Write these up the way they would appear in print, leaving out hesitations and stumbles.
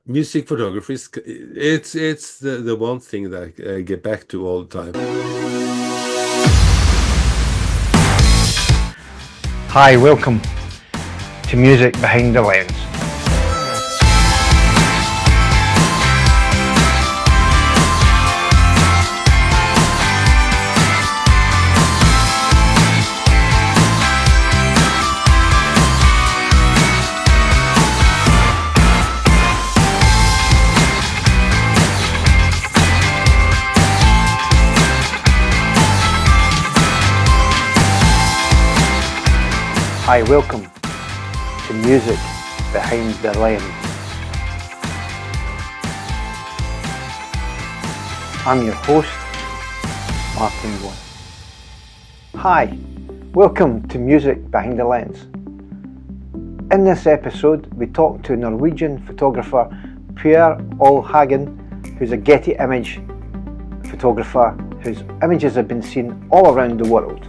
Music photography is it's the one thing that I get back to all the time. Hi, welcome to Music Behind the Lens. Hi, welcome to Music Behind the Lens. I'm your host, Marc. Hi, welcome to Music Behind the Lens. In this episode, we talk to Norwegian photographer Ole Hagen, who's a Getty Image photographer whose images have been seen all around the world.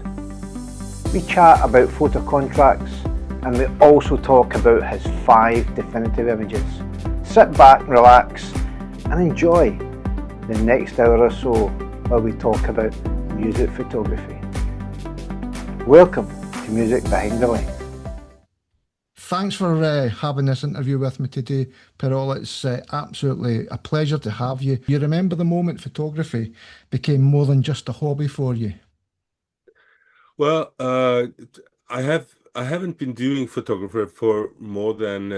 We chat about photo contracts, and we also talk about his 5 definitive images. Sit back, relax and enjoy the next hour or so while we talk about music photography. Welcome to Music Behind the Lens. Thanks for having this interview with me today, Ole. It's absolutely a pleasure to have you. You remember the moment photography became more than just a hobby for you? Well, I haven't been doing photography for more than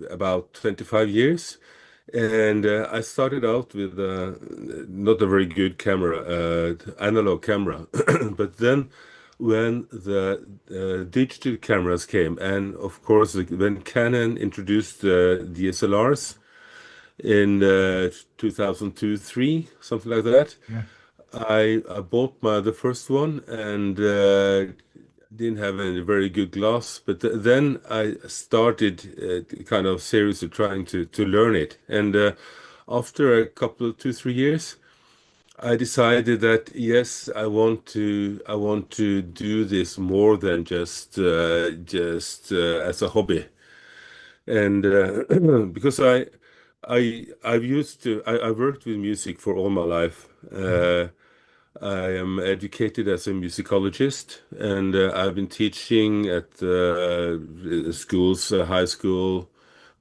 about 25 years, and I started out with not a very good camera, analog camera, but then when the digital cameras came, and of course when Canon introduced DSLRs in 2002-3, something like that. Yeah. I bought the first one and didn't have any very good glass, but then I started kind of seriously trying to learn it. And after a couple of 2-3 years, I decided that yes, I want to do this more than just as a hobby. And because I worked with music for all my life. I am educated as a musicologist, and I've been teaching at schools, high school,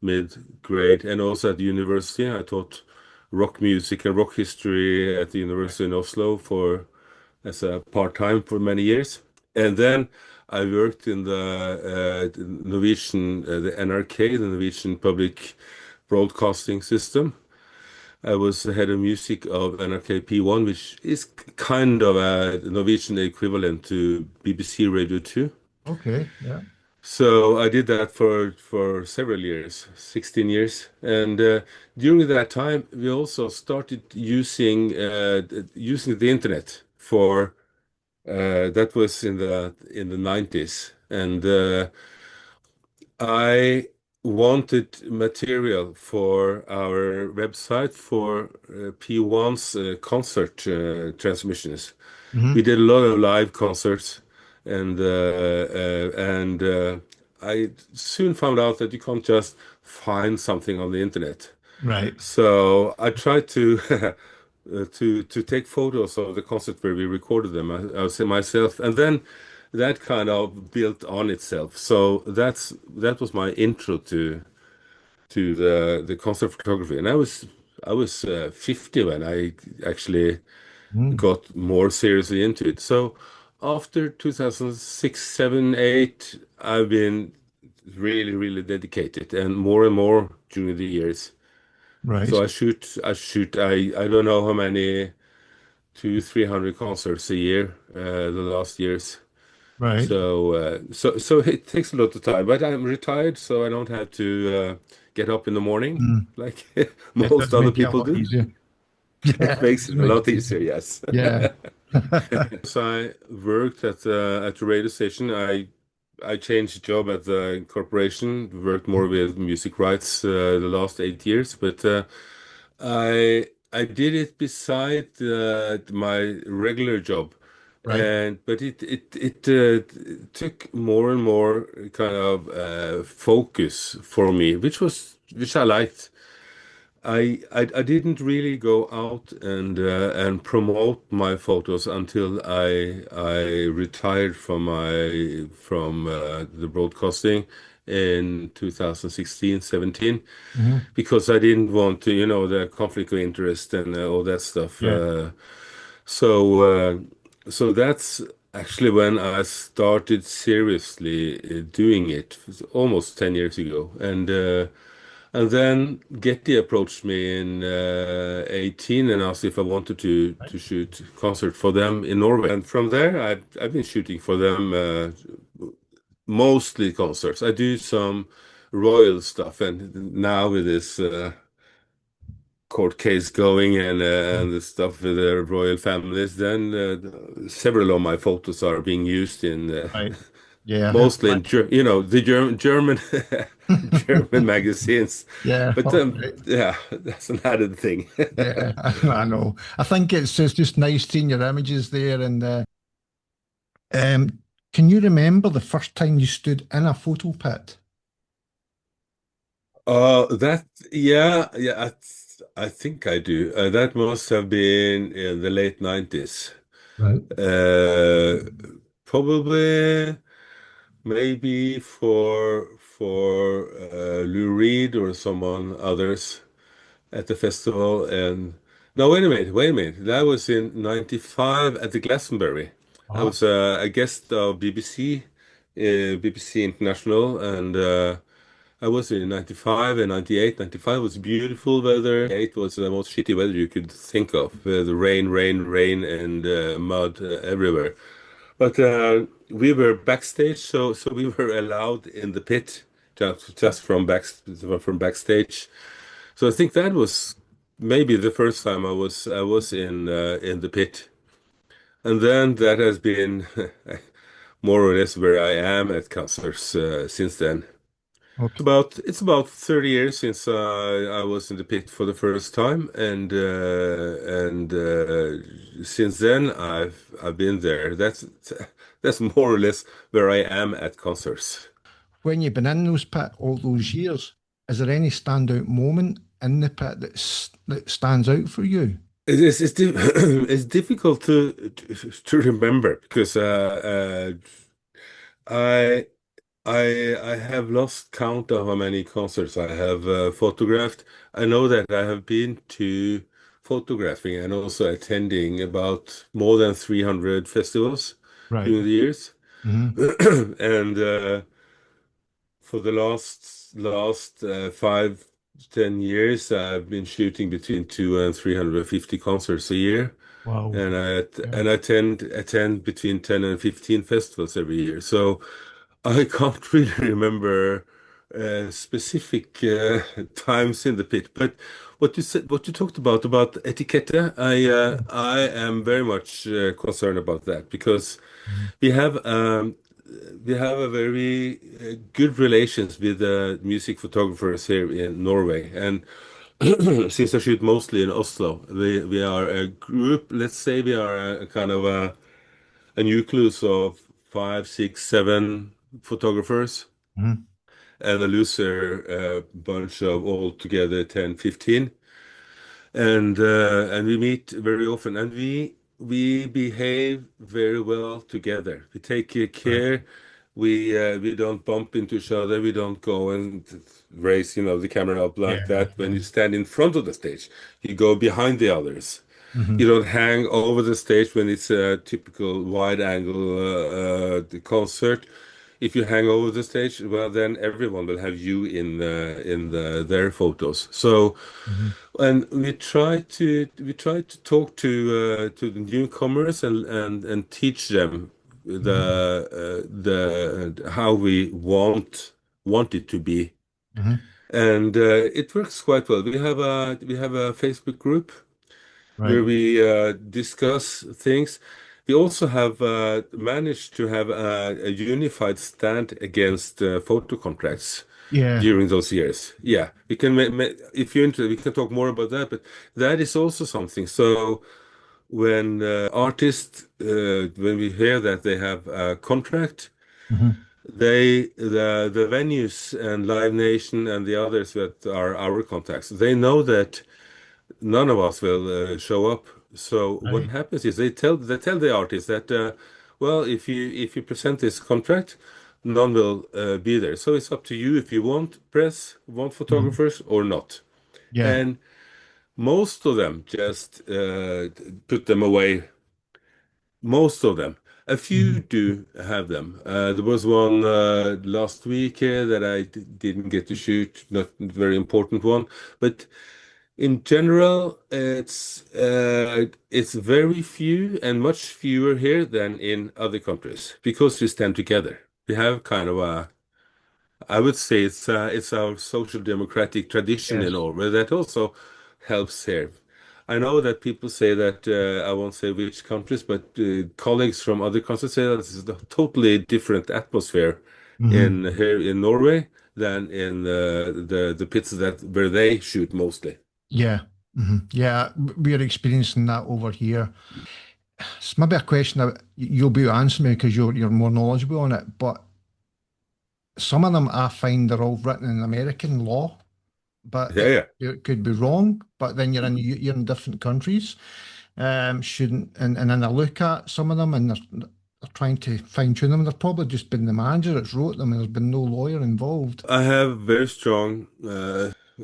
mid grade, and also at the university. I taught rock music and rock history at the University in Oslo for as a part-time for many years. And then I worked in the Norwegian, the NRK, the Norwegian Public Broadcasting System. I was the head of music of NRK P1, which is kind of a Norwegian equivalent to BBC Radio 2. Okay, yeah. So I did that for several years, 16 years. And during that time, we also started using the internet for that was in the 90s. And I wanted material for our website for P1's concert transmissions. We did a lot of live concerts, and I soon found out that you can't just find something on the internet. Right. So I tried to to take photos of the concert where we recorded them. I was myself, and then that kind of built on itself. So that was my intro to the concert photography, and I was 50 when I actually got more seriously into it. So after 2006, 7, 8, I've been really, really dedicated, and more during the years. Right. So I don't know how many, 300 concerts a year, the last years. Right. So it takes a lot of time, but I'm retired, so I don't have to get up in the morning like It most does other make it a people lot do. easier. It Yeah, it makes does it a make lot it easier. easier, yes. Yeah. So I worked at the radio station. I changed job at the corporation, worked more with music rights the last 8 years, but I did it beside my regular job, Right. but it took more and more kind of focus for me, which I liked. I didn't really go out and promote my photos until I retired from the broadcasting in 2016, 17, Hmm. because I didn't want to, the conflict of interest and all that stuff. Yeah. So so that's actually when I started seriously doing it. It was almost 10 years ago, and then Getty approached me in 18 and asked if I wanted to shoot concert for them in Norway. And from there, I've been shooting for them, mostly concerts. I do some royal stuff, and now with this court case going and the stuff with the royal families, then several of my photos are being used in Right. Yeah. mostly in the German German magazines. Yeah. But Oh, right. yeah, that's an added thing. Yeah. I know. I think it's just nice seeing your images there. And um, can you remember the first time you stood in a photo pit? That yeah, I think I do. That must have been in the late 90s. Right. Uh, Probably maybe for Lou Reed or someone others at the festival. And no, wait a minute. That was in 95 at the Glastonbury. I Ah, was a guest of BBC International, and I was in 95 and 98. 95 was beautiful weather. 8 was the most shitty weather you could think of. The rain, and mud everywhere. But we were backstage, so we were allowed in the pit just from backstage. So I think that was maybe the first time I was in the pit, and then that has been more or less where I am at concerts since then. okay. It's about 30 years since I was in the pit for the first time, and since then I've been there. That's more or less where I am at concerts. When you've been in those pit all those years, is there any standout moment in the pit that stands out for you? It's difficult to remember because I I have lost count of how many concerts I have photographed. I know that I have been to photographing and also attending about more than 300 festivals Right. during the years. Hmm. And for the last 5 to 10 years, I've been shooting between two and 350 concerts a year, Wow. and I Yeah. and I attend between 10 and 15 festivals every year. So I can't really remember specific times in the pit, but what you talked about etiquette, I am very much concerned about that because Mhm. we have um, we have a very good relations with music photographers here in Norway, and since I shoot mostly in Oslo, we are a group. Let's say we are a kind of a nucleus of five, six, seven photographers, Mhm. and a looser bunch of all together 10, 15. And we meet very often, and we behave very well together. We take Right. care. We don't bump into each other. We don't go and raise, the camera up Yeah. like that. When Yeah. you stand in front of the stage, you go behind the others. Hmm. You don't hang over the stage when it's a typical wide angle concert. If you hang over the stage, well, then everyone will have you in their photos. So, Hmm. and we try to talk to the newcomers and teach them Hmm. the how we want it to be, Hmm. and it works quite well. We have a Facebook group Right. where we discuss things. We also have managed to have a unified stand against photo contracts Yeah. during those years. Yeah, we can, if you're interested, we can talk more about that, but that is also something. So when artists, when we hear that they have a contract, Hmm. the venues and Live Nation and the others that are our contacts, they know that none of us will show up. So what Right. happens is they tell the artist that well, if you present this contract, none will be there. So it's up to you if you want press, want Mhm. photographers or not. Yeah. And most of them just put them away. Most of them. A few Mhm. do have them. There was one last week that I didn't get to shoot, not a very important one. But in general, it's very few and much fewer here than in other countries because we stand together. We have kind of I would say it's our social democratic tradition in Yes. Norway that also helps here. I know that people say that I won't say which countries, but colleagues from other countries say that this is a totally different atmosphere in Hmm. here in Norway than in the pits that where they shoot mostly. Yeah. Yeah. We're experiencing that over here. It's maybe a question that you'll be able to answer me because you're more knowledgeable on it. But some of them I find they're all written in American law, but Yeah, yeah. it could be wrong. But then you're in different countries. Shouldn't and then I look at some of them and they're trying to fine tune them. They've probably just been the manager that's wrote them, and there's been no lawyer involved. I have very strong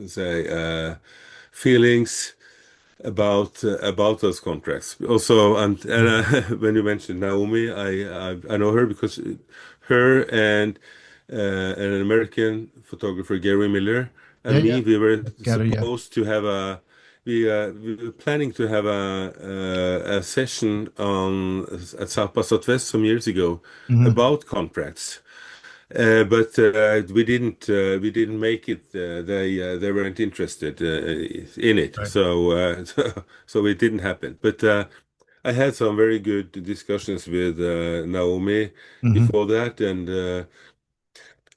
say feelings about those contracts. Also, and when you mentioned Naomi, I know her because her and an American photographer, Gary Miller, Yeah, and yeah, me, we were Gary, yeah. supposed to have we were planning to have a session on at Sapa Southwest some years ago Hmm. about contracts. But we didn't make it. They weren't interested in it, Right. so it didn't happen. But I had some very good discussions with Naomi Hmm. before that,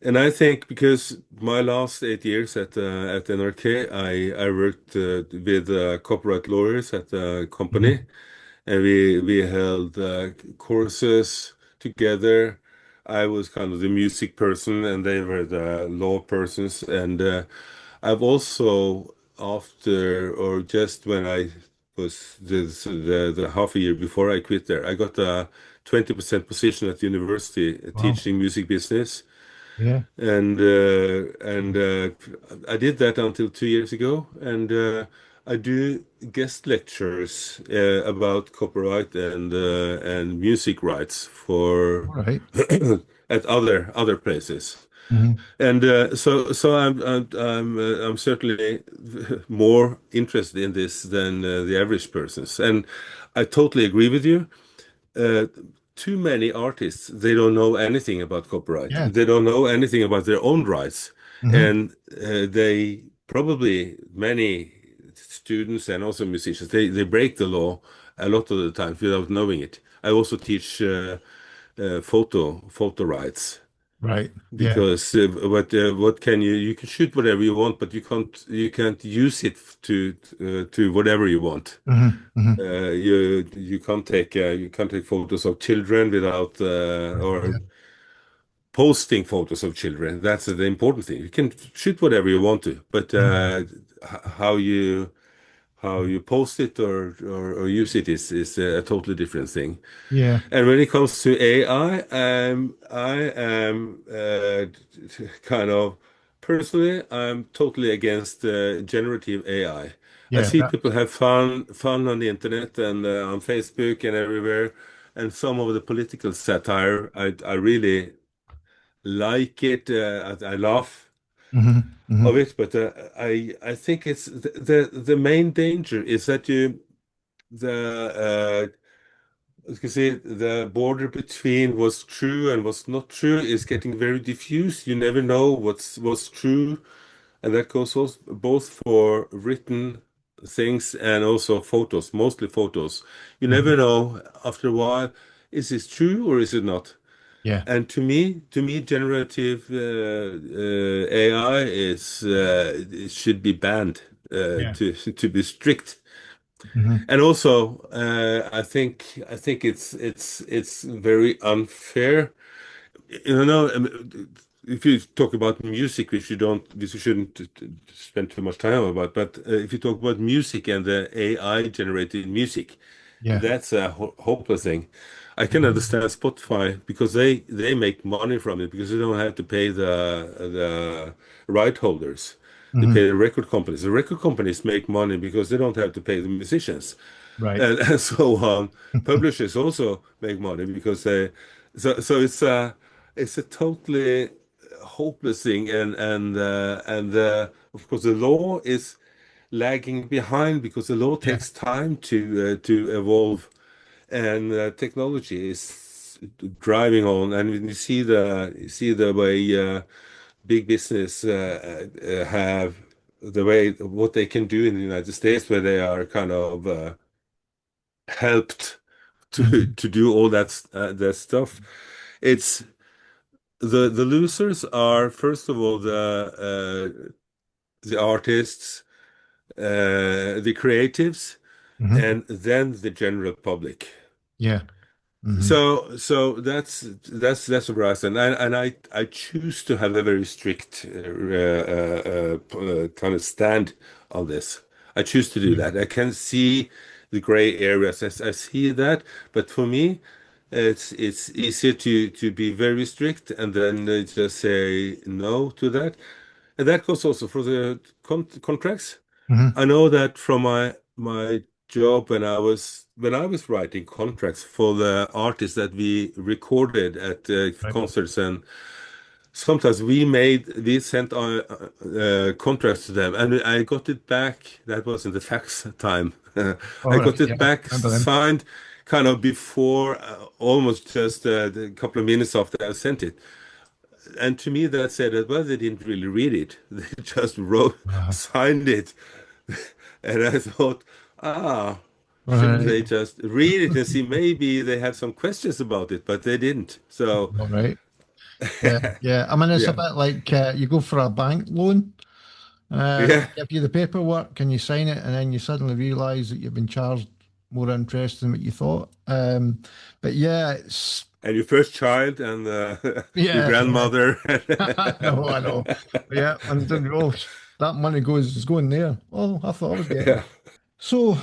and I think because my last 8 years at NRK, I worked with copyright lawyers at the company, Hmm. and we held courses together. I was kind of the music person, and they were the law persons. And I've also, after or just when I was the half a year before I quit there, I got a 20% position at the university Wow. teaching music business. Yeah. And I did that until 2 years ago, and I do guest lectures about copyright and music rights for All right. at other places. Hmm. And so I'm certainly more interested in this than the average persons, and I totally agree with you. uh, Too many artists, they don't know anything about copyright. Yeah. They don't know anything about their own rights. Hmm. And they probably, many students and also musicians, they break the law a lot of the time without knowing it. I also teach photo rights Right. Yeah. because what can you can shoot whatever you want, but you can't use it to whatever you want. Hmm. Hmm. You can't take photos of children without or Yeah. posting photos of children. That's the important thing. You can shoot whatever you want to, but Mhm. how you post it or use it is a totally different thing. Yeah. And when it comes to AI, I am kind of personally, I'm totally against generative AI. I Yeah. see people have fun on the internet and on Facebook and everywhere, and some of the political satire, I really like it. I laugh Hmm. of Hmm. it, but I think it's the main danger is that the you can see the border between what's true and what's not true is getting very diffuse. You never know what's true, and that goes also both for written things and also photos, mostly photos. You never Hmm. know after a while, is this true or is it not? Yeah. And to me, generative AI it should be banned Yeah. to be strict. Hmm. And also, I think it's very unfair you know, if you talk about music, which you shouldn't spend too much time about, but if you talk about music and the AI generated music, Yeah. that's a hopeless thing. I can Mhm. understand Spotify because they make money from it because they don't have to pay the right holders. They pay Mhm. the record companies. The record companies make money because they don't have to pay the musicians. Right. And so publishers also make money because so it's a totally hopeless thing and of course the law is lagging behind because the law Yeah. takes time to evolve and technology is driving on and when you see the way big business have the way what they can do in the United States where they are kind of helped Mhm. to do all that stuff. It's the losers are first of all the artists, the creatives, Mhm. and then the general public. Yeah. Mhm. So that's where I stand, and I choose to have a very strict kind of stand on this. I choose to do Yeah. that. I can see the gray areas. I see that, but for me, it's easier to be very strict and then just say no to that, and that goes also for the contracts. Mhm. I know that from my job when I was writing contracts for the artists that we recorded at Right. concerts, and sometimes we sent our contracts to them, and I got it back. That was in the fax time. I All got right. it Yeah. back Remember them. signed kind of before, almost just a couple of minutes after I sent it. And to me, that said that well, they didn't really read it. They just Uh-huh. signed it. And I thought, ah, All shouldn't right. they just read it and see maybe they have some questions about it, but they didn't. So, All right. Yeah. Yeah. I mean, it's a yeah, bit like you go for a bank loan. They yeah. give you the paperwork and you sign it, and then you suddenly realise that you've been charged more interest than what you thought. But yeah, it's And your first child and your yeah, yeah. grandmother. I know. Yeah, and then oh, that money goes is going there. Oh, I thought I was getting. Yeah. So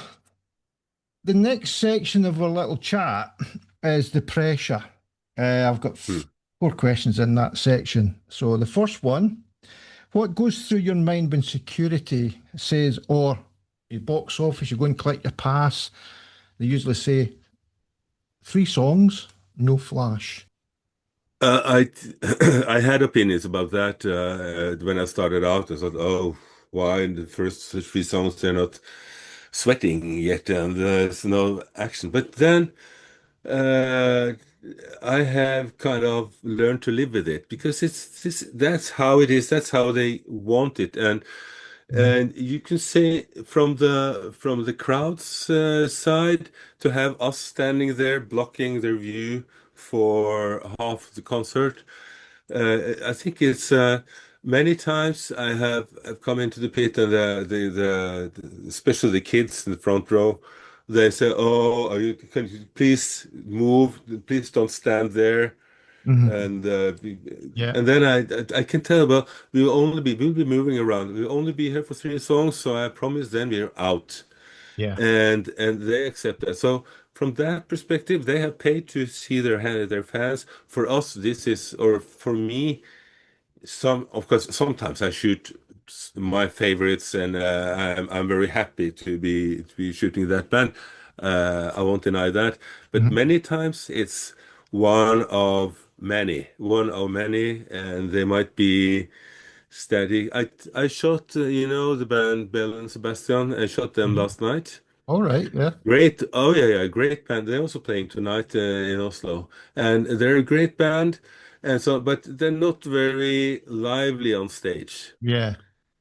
the next section of our little chat is the pressure. I've got Hmm. four questions in that section. So the first one. What goes through your mind when security says, or your box office, you go and collect your pass? They usually say 3 songs, no flash. I I had opinions about that when I started out. I thought, oh, why in the first three songs they're not sweating yet and there's no action. But then uh, I have kind of learned to live with it because that's how it is. That's how they want it, Mhm. and you can say from the crowd's side to have us standing there blocking their view for half the concert. I think it's many times I've come into the pit and especially the kids in the front row, they say, "Oh, can you please move? Please don't stand there." Mhm. And Yeah, and then I can tell, well, we'll be moving around. We'll only be here for three songs, so I promise then we're out. yeah. And they accept that. So from that perspective, they have paid to see their fans. For us, this is, or for me, some of course sometimes I shoot my favorites, and I'm very happy to be shooting that band. I won't deny that, but Mhm. many times it's one of many, and they might be static. I shot the band Bell and Sebastian. I shot them Mhm. last night. All right, yeah. Great. Oh yeah, yeah, great band. They're also playing tonight in Oslo, and they're a great band. And so, but they're not very lively on stage. Yeah.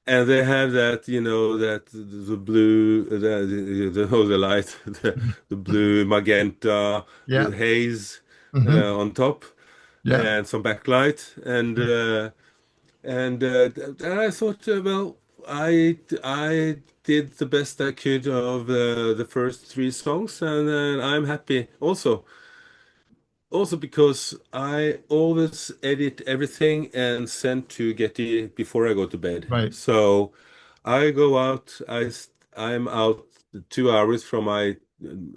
And they have that, that the blue, the light, Mhm. the blue magenta Yeah. with haze Hmm. on top, Yeah. and some backlight, Yeah. and I thought, well, I did the best I could of the first three songs, and I'm happy. Also, also because I always edit everything and send to Getty before I go to bed. Right. So I go out. I'm out 2 hours from my.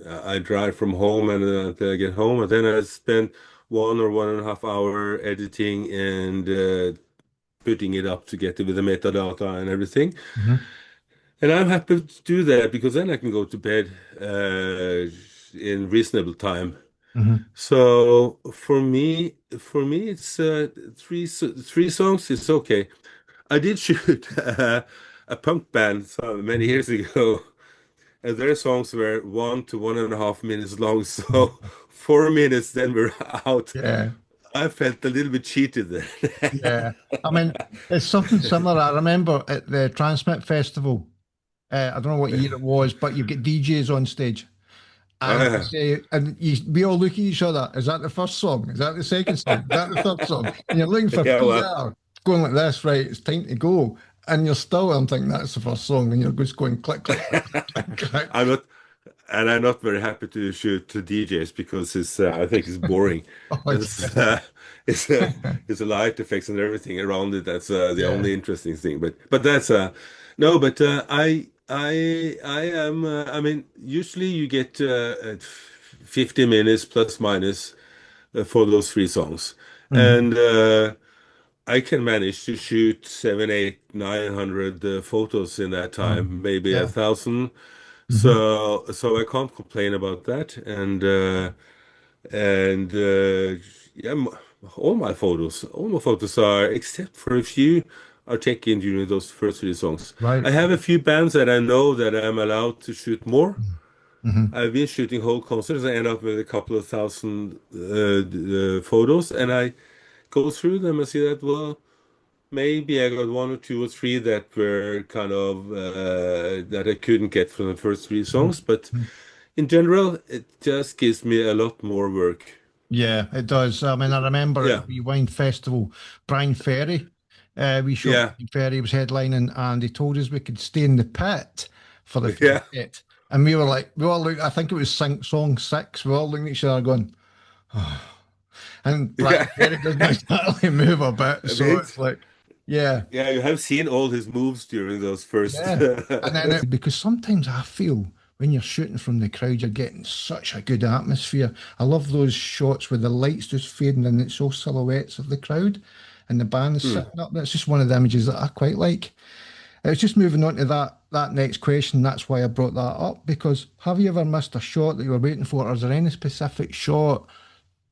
I drive from home and until I get home, and then I spend 1 or 1.5 hour editing and putting it up to Getty with the metadata and everything. Hmm. And I'm happy to do that because then I can go to bed in reasonable time. Hmm. So for me, it's three songs. It's okay. I did shoot a punk band many years ago, and their songs were 1 to 1.5 minutes long. So 4 minutes, then we're out. Yeah. I felt a little bit cheated there. Yeah. I mean, it's something similar. I remember at the Transmit Festival, I don't know what year it was, but you get DJs on stage. And they Ah, say, and we all look at each other. Is that the first song? Is that the second song? Is that the third song? And you're looking for yeah, well, PR, going like this, right? It's time to go. And you're still, I'm thinking that's the first song. And you're just going click, click, click, click, click. I'm not, and I'm not very happy to shoot to DJs because I think it's boring. Oh, It's it's a light effects and everything around it. That's the yeah. only interesting thing. But that's no. But I am. I mean, usually you get 50 minutes plus minus for those three songs, Mhm. and I can manage to shoot seven, eight, 900 photos in that time, maybe a Yeah. thousand. Hmm. So I can't complain about that. And yeah, all my photos are, except for a few, are taken during those first three songs. Right. I have a few bands that I know that I'm allowed to shoot more. Hmm. I've been shooting whole concerts. I end up with a couple of thousand photos, and I go through them and see that, well, maybe I got one or two or three that were kind of that I couldn't get from the first three songs, but in general, it just gives me a lot more work. Yeah, it does. I mean, I remember at Yeah, the Wine Festival, Brian Ferry, we shot yeah, Brian Ferry was headlining, and he told us we could stay in the pit for the yeah, pit. And we were like, we all look, I think it was song six, we all looking at each other going, and Brian yeah. Ferry doesn't exactly move a bit. I So mean, it's like, yeah, yeah, you have seen all his moves during those first. yeah. And then because sometimes I feel when you're shooting from the crowd, you're getting such a good atmosphere. I love those shots where the lights just fading and it's all silhouettes of the crowd and the band's Hmm. sitting up. That's just one of the images that I quite like. I was just moving on to that next question. That's why I brought that up, because have you ever missed a shot that you were waiting for? Or is there any specific shot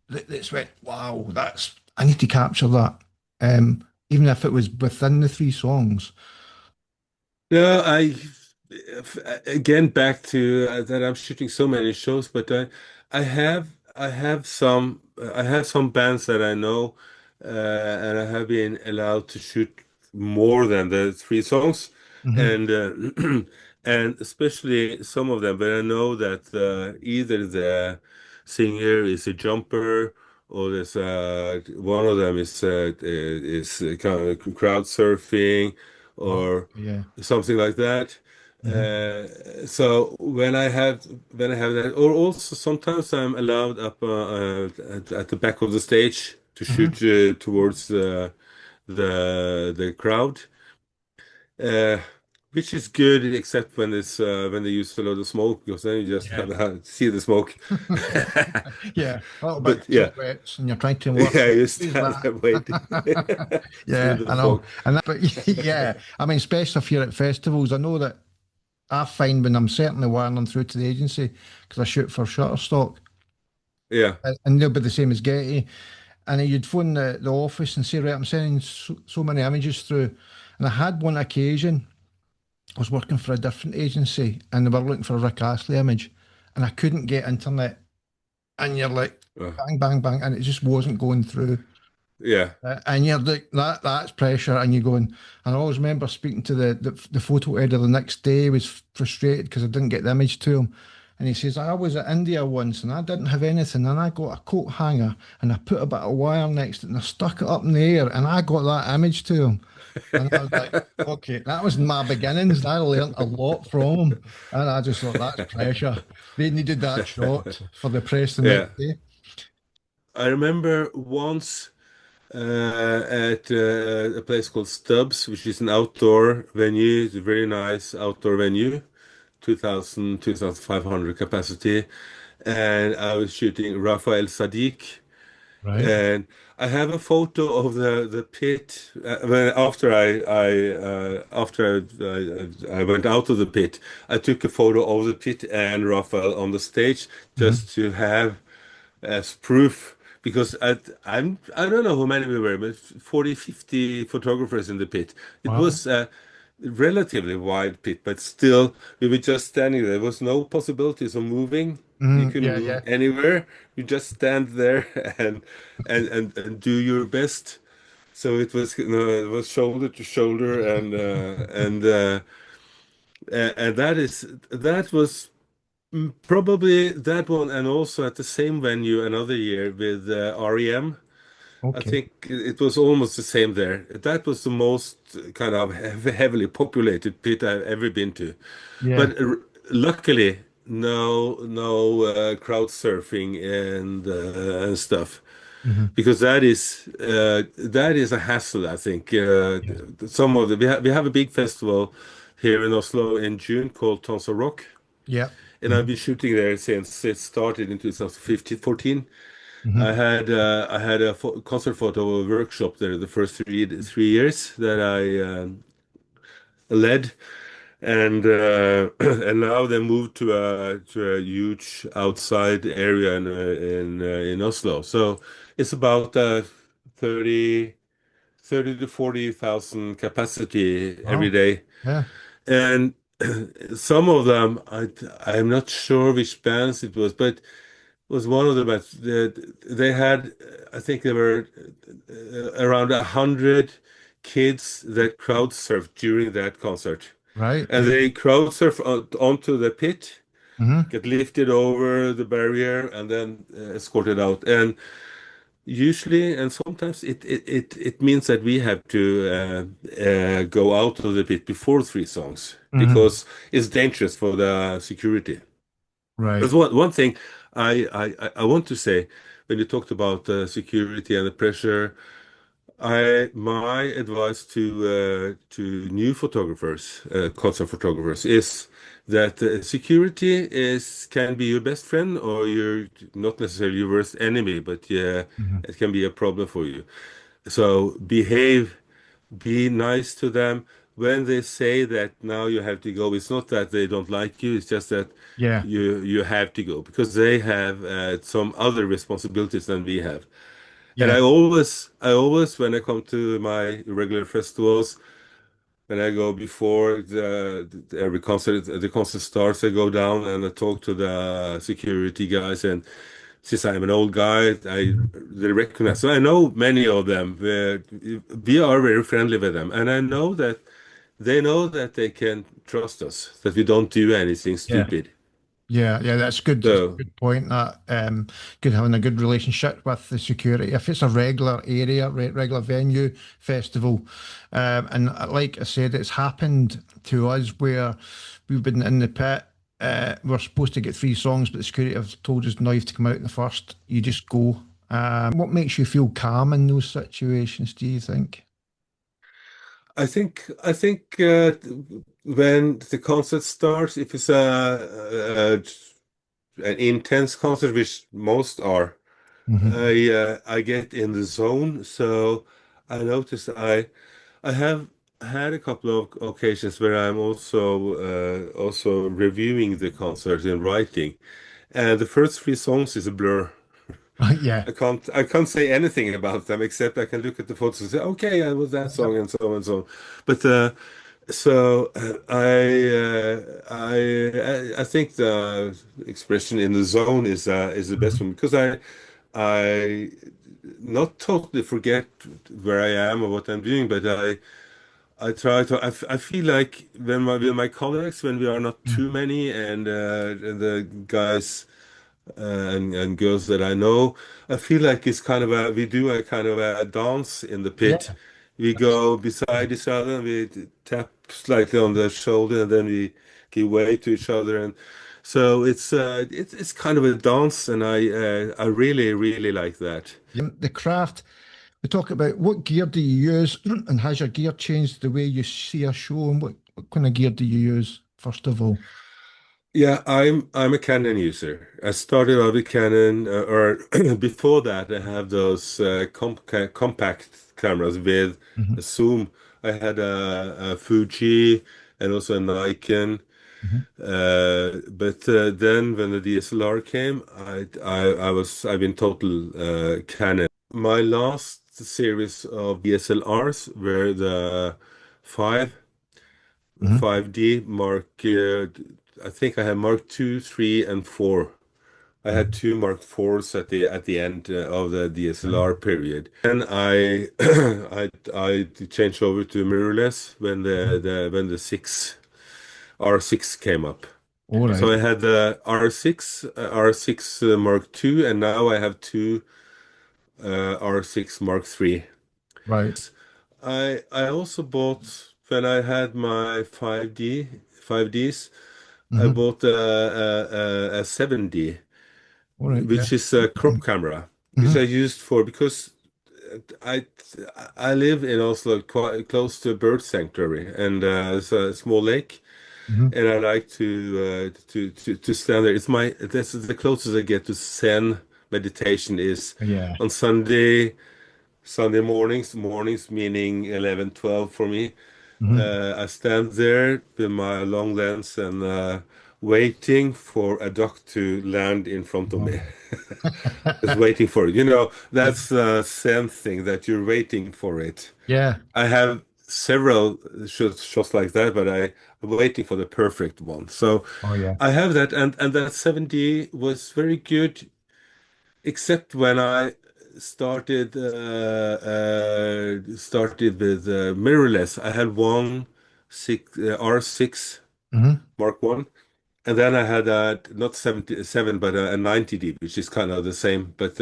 that's went, wow, that's I need to capture that. Even if it was within the three songs. No, again back to that I'm shooting so many shows, but I have some bands that I know, and I have been allowed to shoot more than the three songs, Hmm. and and especially some of them, but I know that either the singer is a jumper or there's one of them is kind of crowd surfing Oh, or yeah. something like that. Hmm. So when I have that, or also sometimes I'm allowed up at the back of the stage to Hmm. shoot towards the crowd, uh, which is good, except when they use a lot of smoke, because then you just Yeah. kind of see the smoke. Yeah, a little bit But yeah, silhouettes, and you're trying to work. yeah, you Who's stand that? there waiting through Yeah, the I know. fog. And that, but yeah, I mean, especially if you're at festivals, I know that I find when I'm certainly wiring through to the agency because I shoot for Shutterstock, Yeah, and they'll be the same as Getty. And then you'd phone the office and say, right, I'm sending so many images through. And I had one occasion, I was working for a different agency, and they were looking for a Rick Astley image, and I couldn't get internet. And you're like, uh, bang, bang, bang, and it just wasn't going through. yeah, And you're like, that's pressure. And you're going, and I always remember speaking to the photo editor the next day. He was frustrated because I didn't get the image to him. And he says, I was at India once and I didn't have anything. And I got a coat hanger and I put a bit of wire next to it and I stuck it up in the air and I got that image to him. And I was like, okay, that was my beginnings. I learned a lot from him. And I just thought, that's pressure. They needed that shot for the press the yeah. next day. I remember once at a place called Stubbs, which is an outdoor venue. It's a very nice outdoor venue, 2,500 capacity. And I was shooting Rafael Sadiq. Right. And I have a photo of the pit when after I went out of the pit. I took a photo of the pit and Rafael on the stage Hmm. just to have as proof because I don't know how many we were, but 40, 50 photographers in the pit. It Wow. was a relatively wide pit, but still we were just standing there. There was no possibilities of moving. You couldn't Yeah, move yeah. anywhere. You just stand there and do your best. So it was, it was shoulder to shoulder, and that was probably that one, and also at the same venue another year with REM. I Okay. think it was almost the same there. That was the most kind of heavily populated pit I've ever been to. Yeah. But luckily, no crowd surfing and stuff, Hmm. because that is a hassle. I think Yeah. some of the we have a big festival here in Oslo in June called Tons of Rock, Yeah. and I've Hmm. been shooting there since it started in 2015, 14. Hmm. I had a concert photo workshop there the first 3 years that I led, and and now they moved to a huge outside area in Oslo. So it's about 30 30 to 40,000 capacity every Wow. day, Yeah. and some of them I'm not sure which bands it was, but was one of the best. They had, I think there were around 100 kids that crowd surfed during that concert. Right. And Yeah. they crowd surf onto the pit, Hmm. get lifted over the barrier, and then escorted out. And usually, and sometimes it means that we have to go out of the pit before 3 songs Hmm. because it's dangerous for the security. Right. There's one thing I want to say when you talked about security and the pressure. I my advice to new photographers, concert photographers, is that security is can be your best friend or your not necessarily your worst enemy, but yeah, Hmm. it can be a problem for you. So behave, be nice to them. When they say that now you have to go, it's not that they don't like you, it's just that Yeah. you have to go because they have some other responsibilities than we have. And Yeah. I always, when I come to my regular festivals, when I go before every concert, the concert starts, I go down and I talk to the security guys. And since I'm an old guy, Mhm. they recognize. So I know many of them. We are very friendly with them, and I know that they know that they can trust us, that we don't do anything Yeah. stupid. Yeah, yeah, that's good. That's a So good point. That good having a good relationship with the security. If it's a regular area, regular venue, festival, and like I said, it's happened to us where we've been in the pit. We're supposed to get 3 songs, but the security have told us now you have to come out in the first. You just go. What makes you feel calm in those situations, do you think? I think when the concert starts, if it's an intense concert, which most are, Hmm. I get in the zone. So I notice I have had a couple of occasions where I'm also reviewing the concert and writing, and the first 3 songs is a blur. Yeah. I can't say anything about them except I can look at the photos and say, okay, I was that Yep. song and so and so. But so I think the expression in the zone is the best Mhm. one because I not totally forget where I am or what I'm doing, but I try to I feel like when with my colleagues when we are not too many and the guys and girls that I know. I feel like it's kind of we do a kind of a dance in the pit. Yeah. We go beside each other, we tap slightly on the shoulder, and then we give way to each other. And So it's kind of a dance, and I really really like that. The craft, we talk about what gear do you use and has your gear changed the way you see a show and what kind of gear do you use, first of all? Yeah, I'm a Canon user. I started out with Canon, or before that, I have those compact cameras with Hmm. a zoom. I had a Fuji and also a Nikon. Hmm. But then when the DSLR came, I've been total Canon. My last series of DSLRs were the 5 Hmm. 5D Mark. I think I had Mark 2, 3, and 4. I had Hmm. two Mark 4s at the end of the Right. DSLR period. And I I changed over to mirrorless when Mhm. the 6 R6 came up. All So right. I had the R6 Mark II, and now I have two R6 Mark III. Right. I also bought when I had my 5Ds. I Hmm. bought a 7D, All right. Yeah. which is a crop camera, which Hmm. I used for because I I live in Oslo, quite close to a bird sanctuary, and it's a small lake, Hmm. and I like to stand there. That's the closest I get to Zen meditation is Yeah. on Sunday mornings meaning 11, 12 for me. Hmm. I stand there with my long lens and waiting for a duck to land in front of me. Just waiting for it. Yeah. That's the same thing that you're waiting for it. Yeah. I have several shots like that, but I'm waiting for the perfect one. So Oh, yeah. I have that, and that 7D was very good, except when I started with mirrorless. I had one R6 Hmm. Mark One, and then I had a not 77 but a 90D, which is kind of the same. But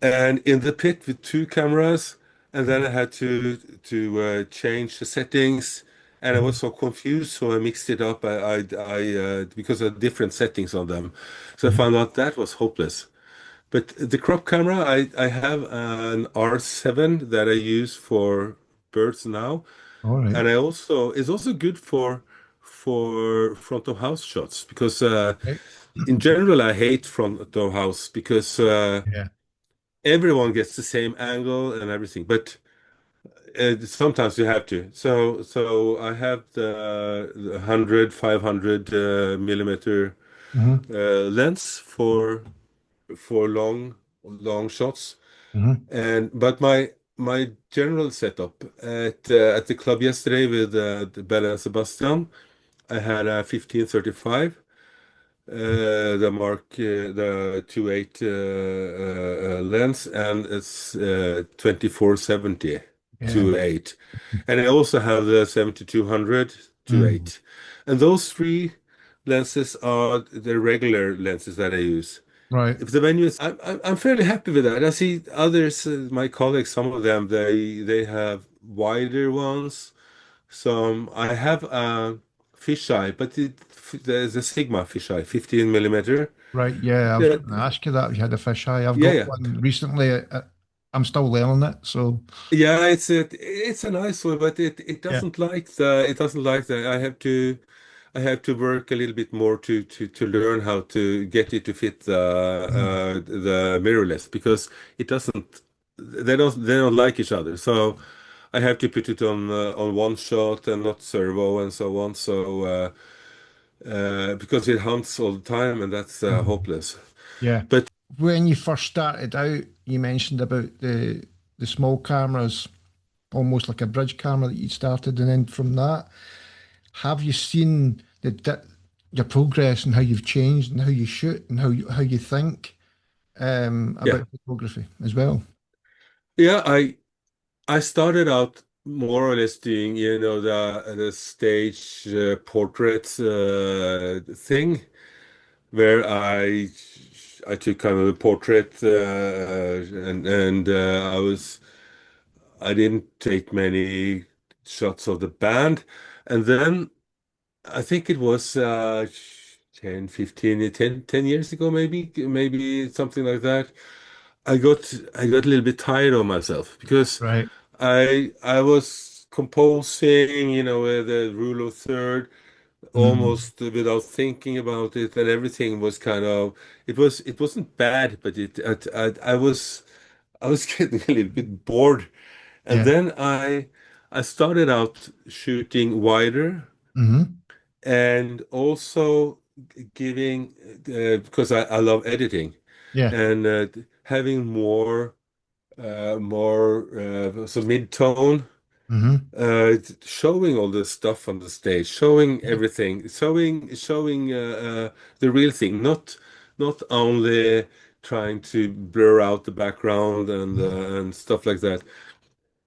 and in the pit with two cameras, and then I had to change the settings, and I was so confused, so I mixed it up. Because of different settings on them, so I Hmm. found out that was hopeless. But the crop camera, I have an R7 that I use for birds now, All right. and it's also good for front of house shots because Right. in general I hate front of house because Yeah. everyone gets the same angle and everything, but sometimes you have to. So I have the 100 500 millimeter Hmm. lens for long shots. Hmm. And but my general setup at the club yesterday with Bella and Sebastian, I had a 1535, the Mark the 2.8 lens, and it's 2470 Yeah. 2.8, and I also have the 7200 Mm. 2.8, and those three lenses are the regular lenses that I use. Right. If the venue is, I'm fairly happy with that. I see others, my colleagues, some of them they have wider ones. Some I have a fisheye, but there's a Sigma fisheye, 15 millimeter. Right. Yeah. I was Yeah, going to ask you that if you had a fisheye. I've yeah, got yeah, one recently. I'm still learning it. So, yeah. It's a nice one, but yeah. it doesn't like the. I have to work a little bit more to learn how to get it to fit Mhm. the mirrorless because it doesn't they don't like each other. So I have to put it on one shot and not servo and so on. So because it hunts all the time and that's Mhm. hopeless. Yeah. But When you first started out, you mentioned about the small cameras, almost like a bridge camera that you started, and then from that, have you seen your progress and how you've changed and how you shoot and how you think yeah, about photography as well? yeah, I started out more or less doing the stage portrait thing where I took kind of a portrait and I didn't take many shots of the band, and then I think it was 10, 15, 10 years ago, maybe something like that. I got a little bit tired of myself because Right. I was composing, with the rule of third, Mm. almost without thinking about it, and everything was kind of it wasn't bad, but I was getting a little bit bored, and Yeah. then I started out shooting wider Hmm. and also giving because I love editing Yeah. and having more so mid-tone, Hmm. showing all the stuff on the stage, showing Yeah. everything, showing the real thing, not only trying to blur out the background Mhm. and stuff like that.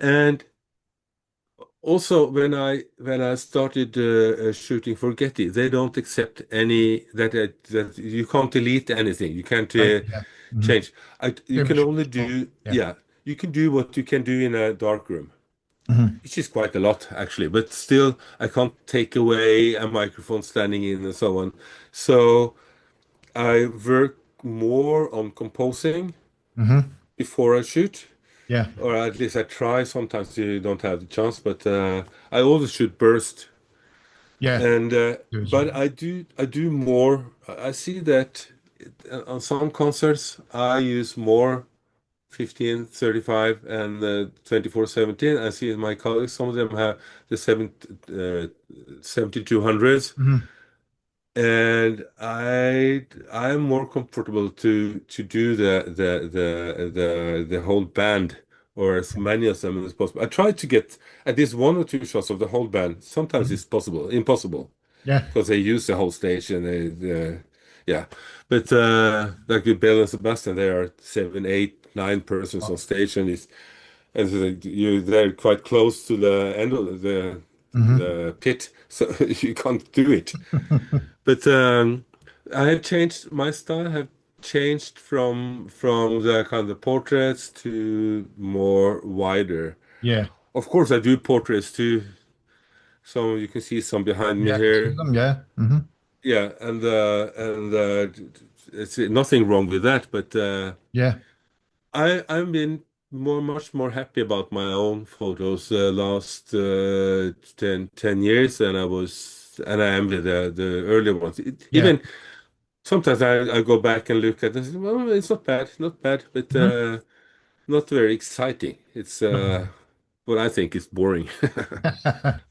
And also, when I started shooting for Getty, they don't accept any that you can't delete anything. You can't Right. Yeah. Hmm. change. You Too can much only control. do Yeah. yeah. You can do what you can do in a dark room, Hmm. which is quite a lot actually. But still, I can't take away a microphone standing in and so on. So I work more on composing Hmm. before I shoot. Yeah. Or at least I try. Sometimes you don't have the chance, but I always shoot burst. Yeah. And Good. but I do more. I see that on some concerts I use more 15-35 and 24-17. I see my colleagues, some of them have the 7200s, Hmm. and I'm more comfortable to do the whole band or as many of them as possible. I try to get at least one or two shots of the whole band. Sometimes Hmm. it's impossible Yeah. because they use the whole stage and yeah. But like with Bill and Sebastian, there are 7, 8, 9 persons on stage, and so they're quite close to the end of Hmm. the pit, so you can't do it. But I have changed my style. Have changed from the kind of portraits to more wider. Yeah. Of course, I do portraits too. Some you can see some behind me Yeah. I can see here. them. Yeah. Hmm. Yeah, and it's nothing wrong with that. But Yeah. I've been much more happy about my own photos the last 10 years than I am with the earlier ones. Yeah. Even sometimes I go back and look at this. Well, it's not bad, but Hmm. not very exciting. It's No. what I think is boring.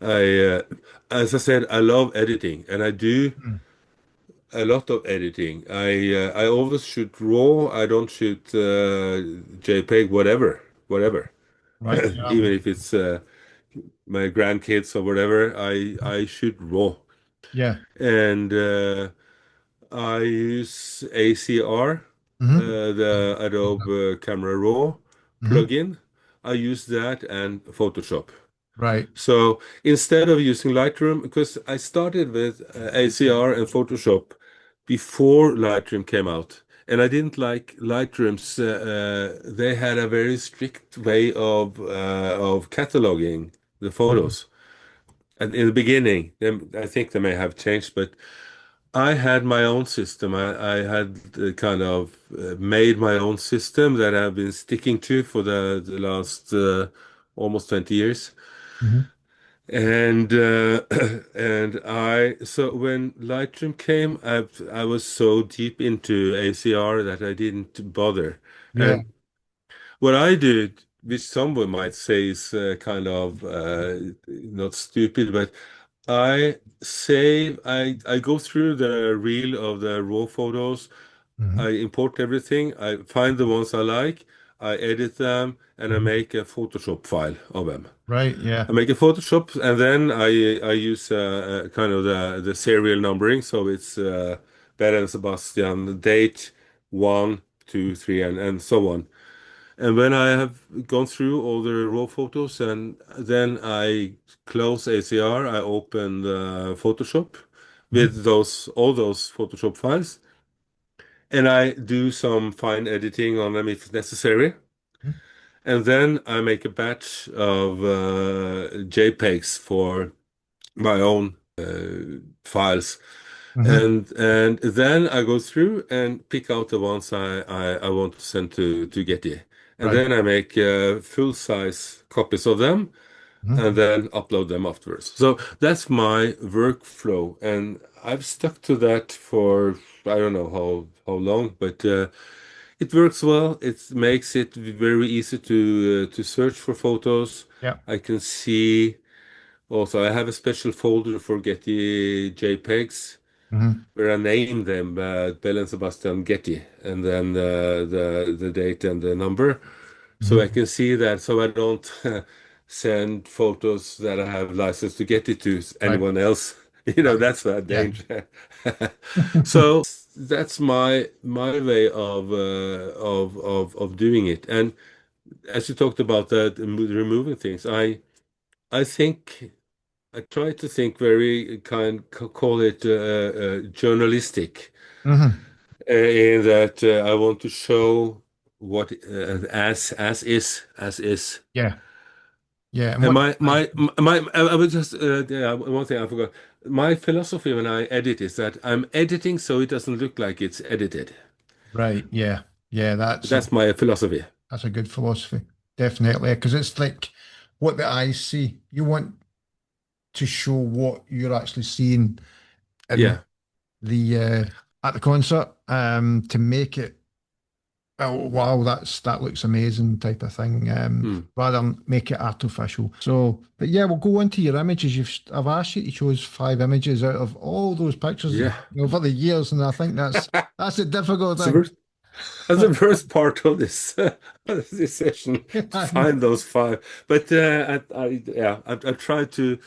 As I said, I love editing, and I do Mm. a lot of editing. I always shoot RAW. I don't shoot JPEG, whatever. Right. Yeah. Even if it's my grandkids or whatever, I shoot RAW, Yeah. and I use ACR, Hmm. the Adobe Camera Raw Hmm. plugin. I use that and Photoshop. Right. So instead of using Lightroom, because I started with ACR and Photoshop before Lightroom came out, and I didn't like Lightroom's. They had a very strict way of cataloging the Mhm. photos. And in the beginning, I think they may have changed, but I had my own system. I had kind of made my own system that I've been sticking to for the last almost 20 years. Mhm. And and so when Lightroom came, I was so deep into ACR that I didn't bother. Yeah. And what I did, which someone might say is kind of not stupid, but I go through the reel of the raw photos. I Mhm. import everything. I find the ones I like. I edit them and I Mhm. make a Photoshop file of them. Right. Yeah. I make a Photoshop and then I use kind of the serial numbering. So it's Belle and Sebastian, date 1, 2, 3, and so on. And when I have gone through all the raw photos and then I close ACR, I open Photoshop Mhm. with all those Photoshop files, and I do some fine editing on them if necessary. Mhm. And then I make a batch of JPEGs for my own files. Hmm. and then I go through and pick out the ones I want to send to Getty, and Right. then I make full-size copies of them, and Hmm. then upload them afterwards. So that's my workflow, and I've stuck to that for I don't know how long, but it works well. It makes it very easy to search for photos. Yeah. I can see also I have a special folder for Getty JPEGs Hmm. where I name them Bell and Sebastian Getty, and then the date and the number, so I Hmm. can see that, so I don't send photos that I have license to Getty to Right. anyone else. Right. That's a Yeah. danger. So that's my way of doing it. And as you talked about that, removing things, I think. I try to think very call it journalistic, Hmm. in that I want to show what as is. Yeah. Yeah. And And what I was just yeah, one thing I forgot. My philosophy when I edit is that I'm editing so it doesn't look like it's edited. right. Yeah. Yeah. That's my philosophy. That's a good philosophy. Definitely. Because it's like what the eyes see. You want to show what you're actually seeing in Yeah. the at the concert, to make it, oh wow, that looks amazing type of thing, Hmm. rather than make it artificial. So, but yeah, we'll go into your images. I've asked you to choose 5 images out of all those pictures Yeah. over the years, and I think that's a difficult So thing. that's the first part of this this session, to find those five. But yeah, I tried to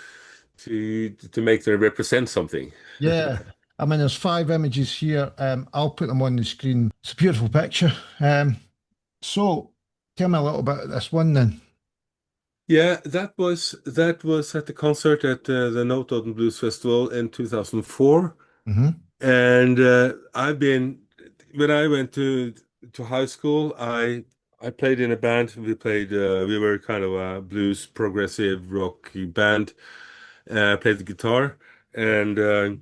make them represent something. Yeah. I mean, there's 5 images here. I'll put them on the screen. It's a beautiful picture. So tell me a little bit about this one then. Yeah, that was at the concert at the Notodden Blues Festival in 2004, Hmm. and I've been when I went to high school, I played in a band. We were kind of a blues progressive rock band. Played the guitar, and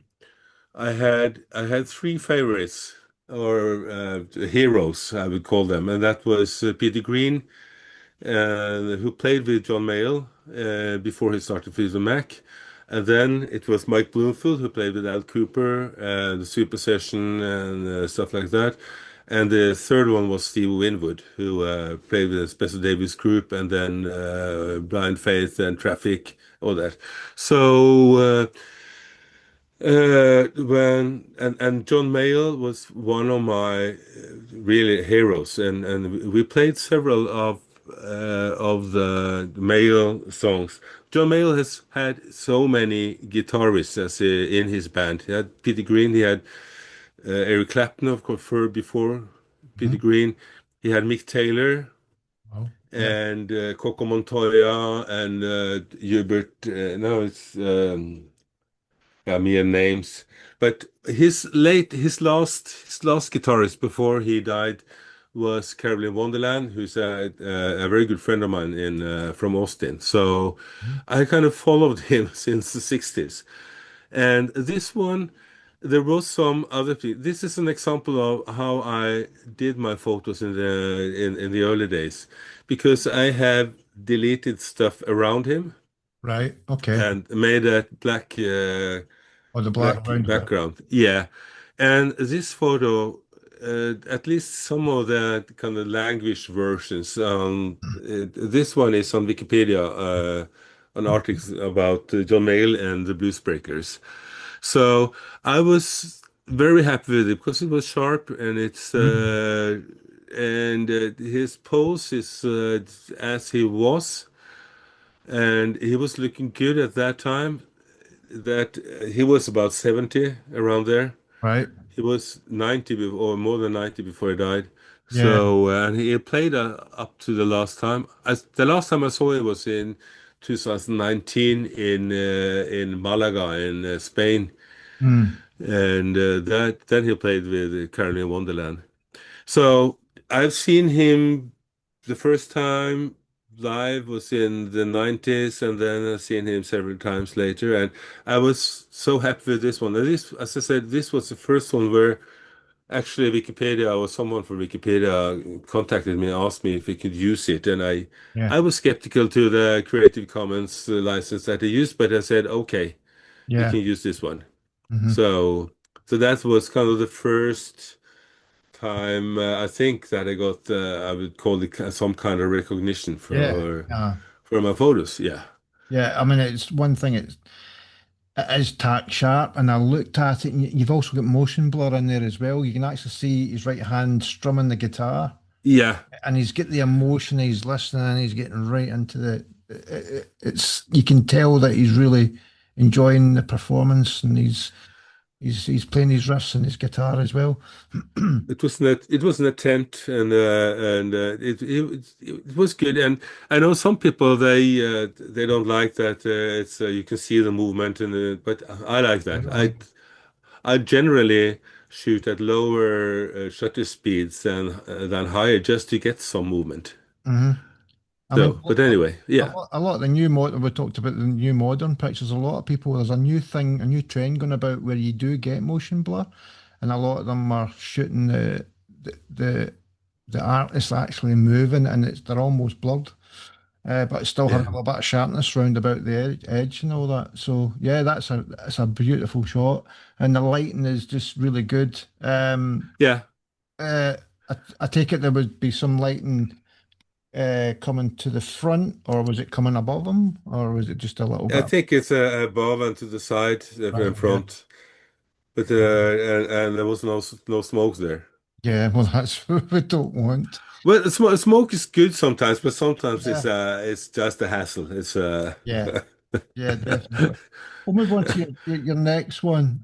I had three favorites, or heroes, I would call them, and that was Peter Green, who played with John Mayall before he started Fleetwood Mac, and then it was Mike Bloomfield who played with Al Cooper and the Super Session and stuff like that. And the third one was Steve Winwood, who played with the Spencer Davis Group, and then Blind Faith and Traffic, all that. So and John Mayall was one of my really heroes, and we played several of the Mayall songs. John Mayall has had so many guitarists in his band. He had Peter Green, he had Eric Clapton, of course, before Peter Hmm. Green. He had Mick Taylor Wow. Yeah. and Coco Montoya and Hubert. No, it's yeah, mere names. But his last guitarist before he died was Carolyn Wonderland, who's a very good friend of mine in from Austin. So Mhm. I kind of followed him since the 60s. And this one, there was some other people. This is an example of how I did my photos in the early days, because I have deleted stuff around him Right. Okay. and made that black Or the black black round bit. background. Yeah. And this photo, at least some of the kind of language versions, this one is on Wikipedia, an article about John Mayall and the Blues Breakers. So I was very happy with it because it was sharp, and Mhm. his pose is as he was, and he was looking good at that time. That he was about 70 around there. Right. He was 90 or more than 90 before he died. Yeah. So and he played up to the last time. The last time I saw him was in 2019 in Malaga in Spain, Mm. and that then he played with Caroline Wonderland. So I've seen him the first time live was in the 90s, and then I've seen him several times later, and I was so happy with this one. And this, as I said, this was the first one where actually Wikipedia or someone from Wikipedia contacted me and asked me if we could use it, and Yeah. I was skeptical to the Creative Commons license that they used, but I said, okay, you Yeah. can use this one. Hmm. So, so that was kind of the first time I think that I got I would call it some kind of recognition Yeah. for my photos. Yeah, Yeah. I mean, it's one thing. It is tack sharp, and I looked at it, and you've also got motion blur in there as well. You can actually see his right hand strumming the guitar, yeah, and he's got the emotion. He's listening, and he's getting right into it's you can tell that he's really enjoying the performance, and he's playing his riffs and his guitar as well. it was an attempt, and it was good. And I know some people they don't like that it's you can see the movement, but I like that. I generally shoot at lower shutter speeds than higher just to get some movement. Hmm. I mean, So, but anyway, yeah. a lot of the new mod we talked about the new modern pictures. A lot of people, there's a new thing, a new trend going about where you do get motion blur, and a lot of them are shooting the the artist actually moving, and they're almost blurred, but still having Yeah. a little bit of sharpness round about the edge and all that. So yeah, that's a beautiful shot, and the lighting is just really good. Yeah, I take it there would be some lighting coming to the front, or was it coming above them, or was it just a little I bit? think it's above and to the side Right, and yeah. front, but Um, and there was no smoke there. yeah, well, that's what we don't want. Well, smoke is good sometimes, but sometimes Yeah, it's just a hassle. It's yeah, yeah, definitely. We'll move on to your next one,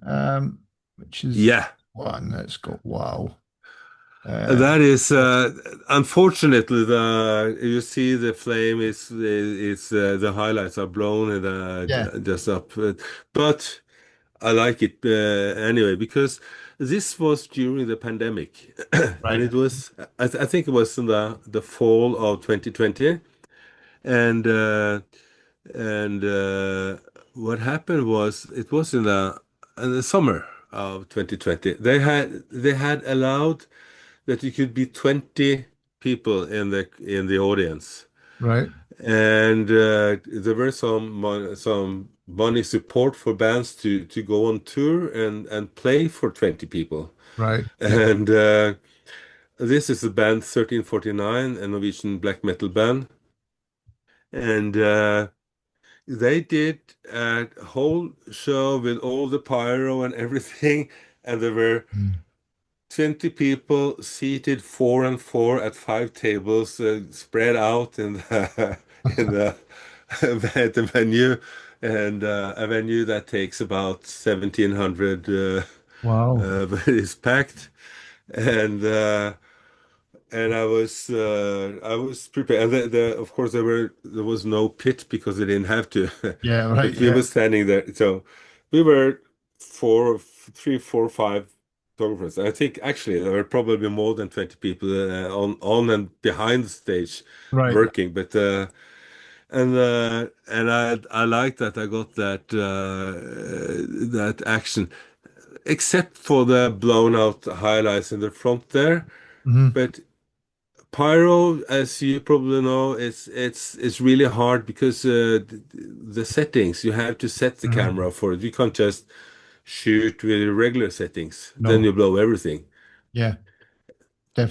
which is yeah. one that's got wow. That is Oh, unfortunately the you see the flame is the highlights are blown and yeah, just up, but I like it anyway because this was during the pandemic, and right, it was I think it was in the fall of 2020, and what happened was it was in the summer of 2020. They had allowed that you could be 20 people in the audience, right, and there were some money support for bands to go on tour and play for 20 people. right. Yeah, And this is the band 1349, a Norwegian black metal band, and they did a whole show with all the pyro and everything, and there were mm, 20 people seated four and four at five tables, spread out in the in the at the venue, and a venue that takes about 1,700 wow. but it's packed, and I was prepared. And of course there was no pit because they didn't have to, Yeah, right. but we Yeah, were standing there. So we were three, four, five photographers. I think actually there were probably more than 20 people on and behind the stage right. working. But and I like that I got that action, except for the blown out highlights in the front there. Hmm. But Pyro, as you probably know, it's really hard because the settings you have to set the Hmm. camera for it. You can't just shoot with regular settings, then No, you blow everything. yeah,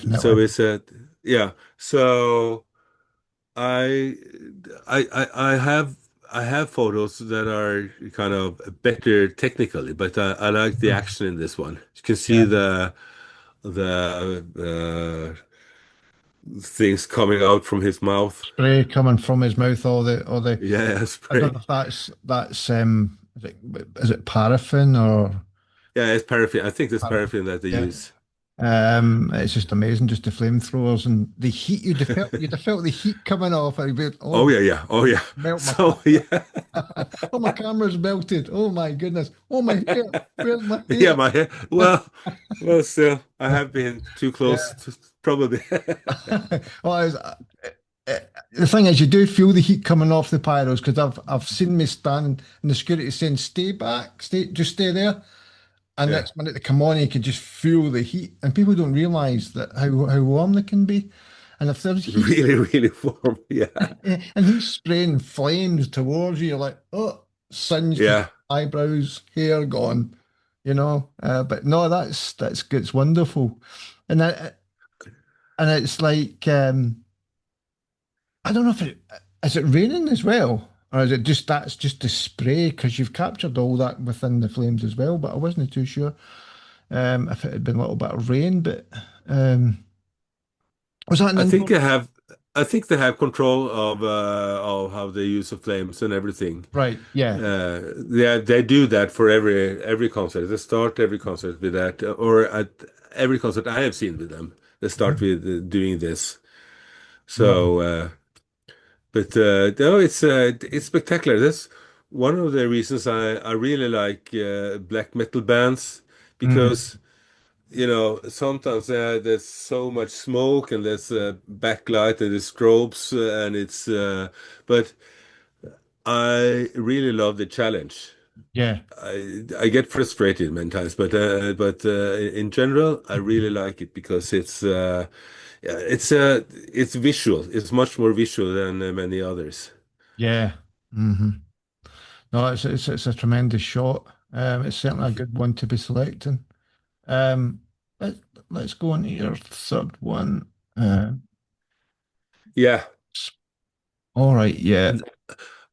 So definitely. it's a yeah. So I I have photos that are kind of better technically, but I like the Mhm. action in this one. You can see Yeah, the things coming out from his mouth. spray coming from his mouth, all the. Yeah, I don't spray. know if that's is it paraffin or Yeah, it's paraffin. I think there's paraffin? paraffin that they Yeah. use. It's just amazing, just the flamethrowers and the heat. You'd have felt the heat coming off. I'd be, Oh oh, yeah, yeah. Oh yeah. melt my So camera. yeah, Oh, my camera's melted. Oh my goodness. Oh, my hair. Where's my yeah. hair? My hair. Well, still, I have been too Yeah. close to probably. Oh, uh, the thing is, you do feel the heat coming off the pyros because I've seen me stand and the security saying, "Stay back, just stay there." And Yeah. next minute they come on, you can just feel the heat, and people don't realise that how warm they can be. And if there's heat Really, really warm. Yeah. and he's spraying flames towards you, you're like, oh, singed Yeah. eyebrows, hair gone, you know. But no, that's good. It's wonderful, and it's like I don't know if is it raining as well, or is it just that's just the spray because you've captured all that within the flames as well. But I wasn't too sure if it had been a little bit of rain, but um, was that an I think indoor? they have I think they have control of how they use the flames and everything. Right, yeah. They do that for every concert. They start every concert with that, or at every concert I have seen with them, they start with doing this. Right. So, but no, it's spectacular. That's one of the reasons I really like black metal bands Mm, because sometimes there's so much smoke and there's backlight and there's strobes and it's but I really love the challenge. yeah. I get frustrated many times, but in general, I really like it because yeah, it's visual. It's much more visual than many others. Yeah. Hmm. No, it's a tremendous shot. It's certainly a good one to be selecting. Um, let, let's go on to your third one. Uh, Yeah, all right, yeah.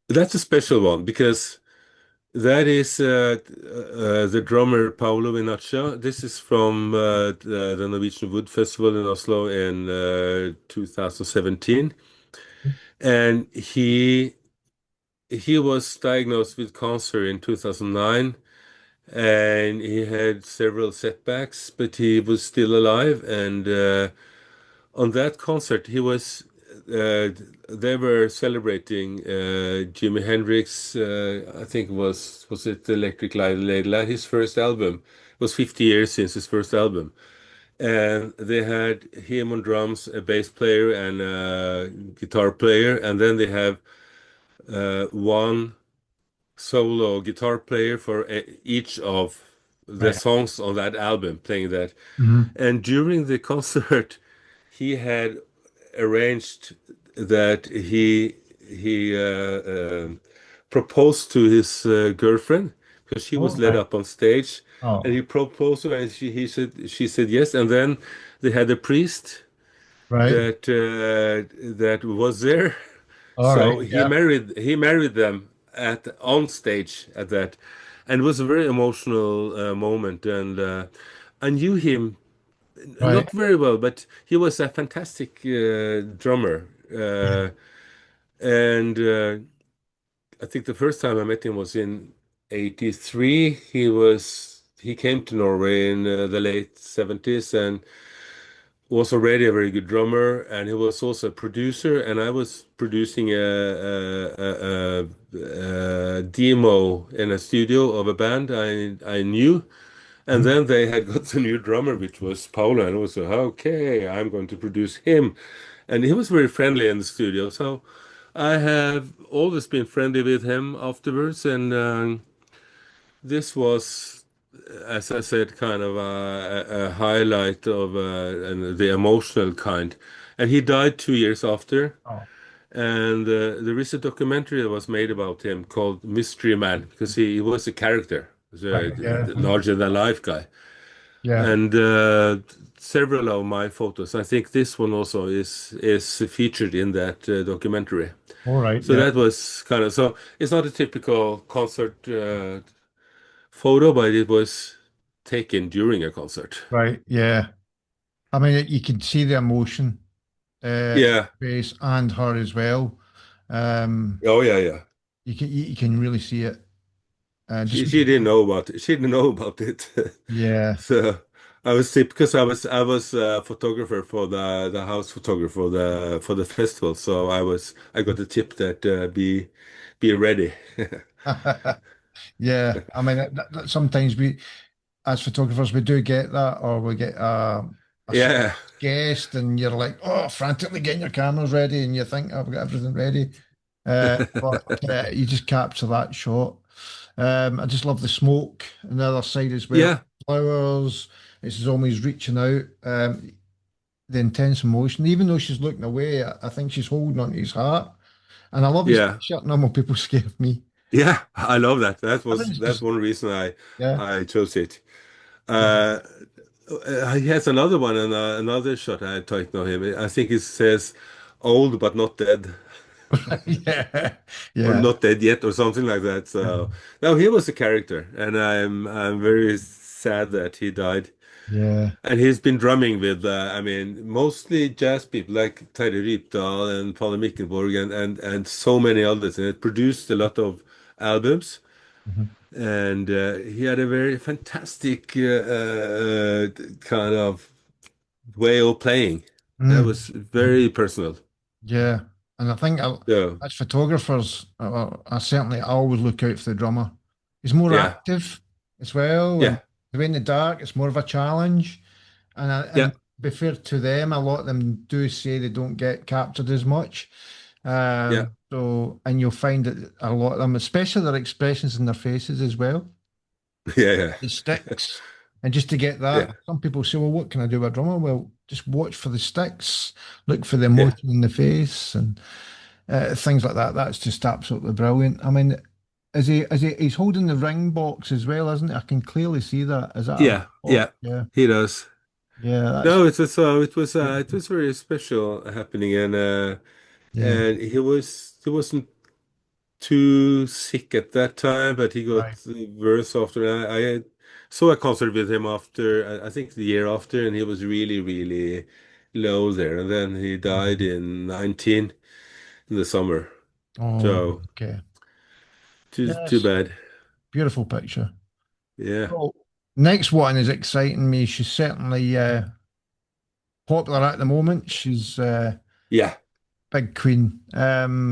that's a special one because that is the drummer Paolo Vinaccia. This is from the Norwegian Wood Festival in Oslo in 2017, and he was diagnosed with cancer in 2009, and he had several setbacks, but he was still alive. And on that concert, he was. Uh, they were celebrating Jimi Hendrix. I think was it Electric Light, his first album. It was 50 years since his first album, and they had him on drums, a bass player, and a guitar player, and then they have one solo guitar player for each of the Right. songs on that album, playing that. Hmm. And during the concert, he had arranged that he proposed to his girlfriend because she All was led right. up on stage, and Oh, he proposed to her, and she said yes, and then they had a priest right. that was there. All So right. he Yeah. married them at on stage at that, and it was a very emotional moment. And I knew him Right. not very well, but he was a fantastic drummer. Yeah. And I think the first time I met him was in '83. He came to Norway in the late '70s and was already a very good drummer, and he was also a producer. And I was producing a demo in a studio of a band I knew. And Mhm. then they had got a new drummer, which was Paolo, and I was like, okay, I'm going to produce him. And he was very friendly in the studio. So I have always been friendly with him afterwards. And this was, as I said, kind of a highlight of and the emotional kind. And he died 2 years after. Oh, And there is a documentary that was made about him called Mystery Man, because he was a character, he was right. Yeah. a larger than life guy. Yeah. And several of my photos, I think this one also is featured in that documentary. All right. So Yeah. that was kind of so it's not a typical concert photo, but it was taken during a concert. Right. Yeah. I mean, you can see the emotion in Yeah. her face and her as well. Um, Oh yeah, yeah. you can really see it. She Just she didn't know about it. She didn't know about it. yeah. So I was sick because I was a photographer for the house photographer for the festival. So I got the tip that be ready. Yeah, I mean, sometimes we, as photographers, we do get that, or we get. a Yeah. guest, and you're like, oh, frantically getting your cameras ready, and you think I've got everything ready. But you just capture that shot. I just love the smoke on the other side as well. Yeah. Flowers, it's always reaching out. The intense emotion, even though she's looking away, I think she's holding on to his heart. And I love his Yeah. t-shirt. Normal people scare me. Yeah. I love that. I think it's That's just, one reason yeah, I chose it. yeah, Uh, he has another one and another shot I talked to him. I think it says old but not dead, yeah, or yeah, not dead yet, or something like that. So no, he was a character, and I'm very sad that he died. yeah. And he's been drumming with, I mean, mostly jazz people like Terje Rypdal and Palle Mikkelborg and so many others. And it produced a lot of albums. Mhm. And he had a very fantastic kind of way of playing. That Mm. was very personal. Yeah, and I think So, as photographers, I certainly always look out for the drummer. He's more yeah, active as well, and yeah, the way in the dark, it's more of a challenge. And yeah, to be fair to them, a lot of them do say they don't get captured as much. yeah, So, and you'll find that a lot of them, especially their expressions in their faces as well, yeah, yeah, it sticks. And just to get that, yeah, some people say, well, what can I do with a drummer? Well, just watch for the sticks, look for the yeah, emotion in the face, and things like that. That's just absolutely brilliant. I mean, he's holding the ring box as well, isn't he? I can clearly see that. Is that a ring yeah, box? yeah. Yeah, He does. yeah, that's No, it beautiful. was very special happening, Yeah, and he wasn't too sick at that time, but he got right. worse after. I saw a concert with him after, I think the year after, and he was really, really low there. And then he died Mhm. in 19 in the summer. Oh, So okay. too Yes, bad. beautiful picture. Yeah. So, next one is exciting me. She's certainly popular at the moment. She's Yeah. big queen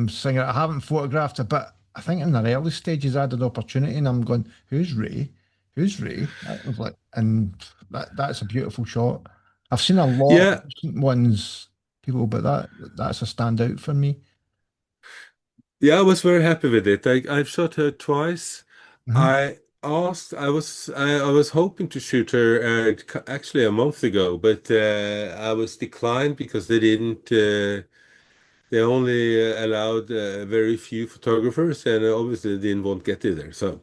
singer. I haven't photographed her, but I think in the early stages I had an opportunity, and I'm going, "Who's Ray? Who's Ray?" That was like, and that's a beautiful shot. I've seen a lot of Yeah. recent ones, people, but that's a standout for me. Yeah, I was very happy with it. I've shot her twice. Hmm. I was hoping to shoot her actually a month ago, but I was declined because they only allowed very few photographers, and obviously they didn't want Getty there. So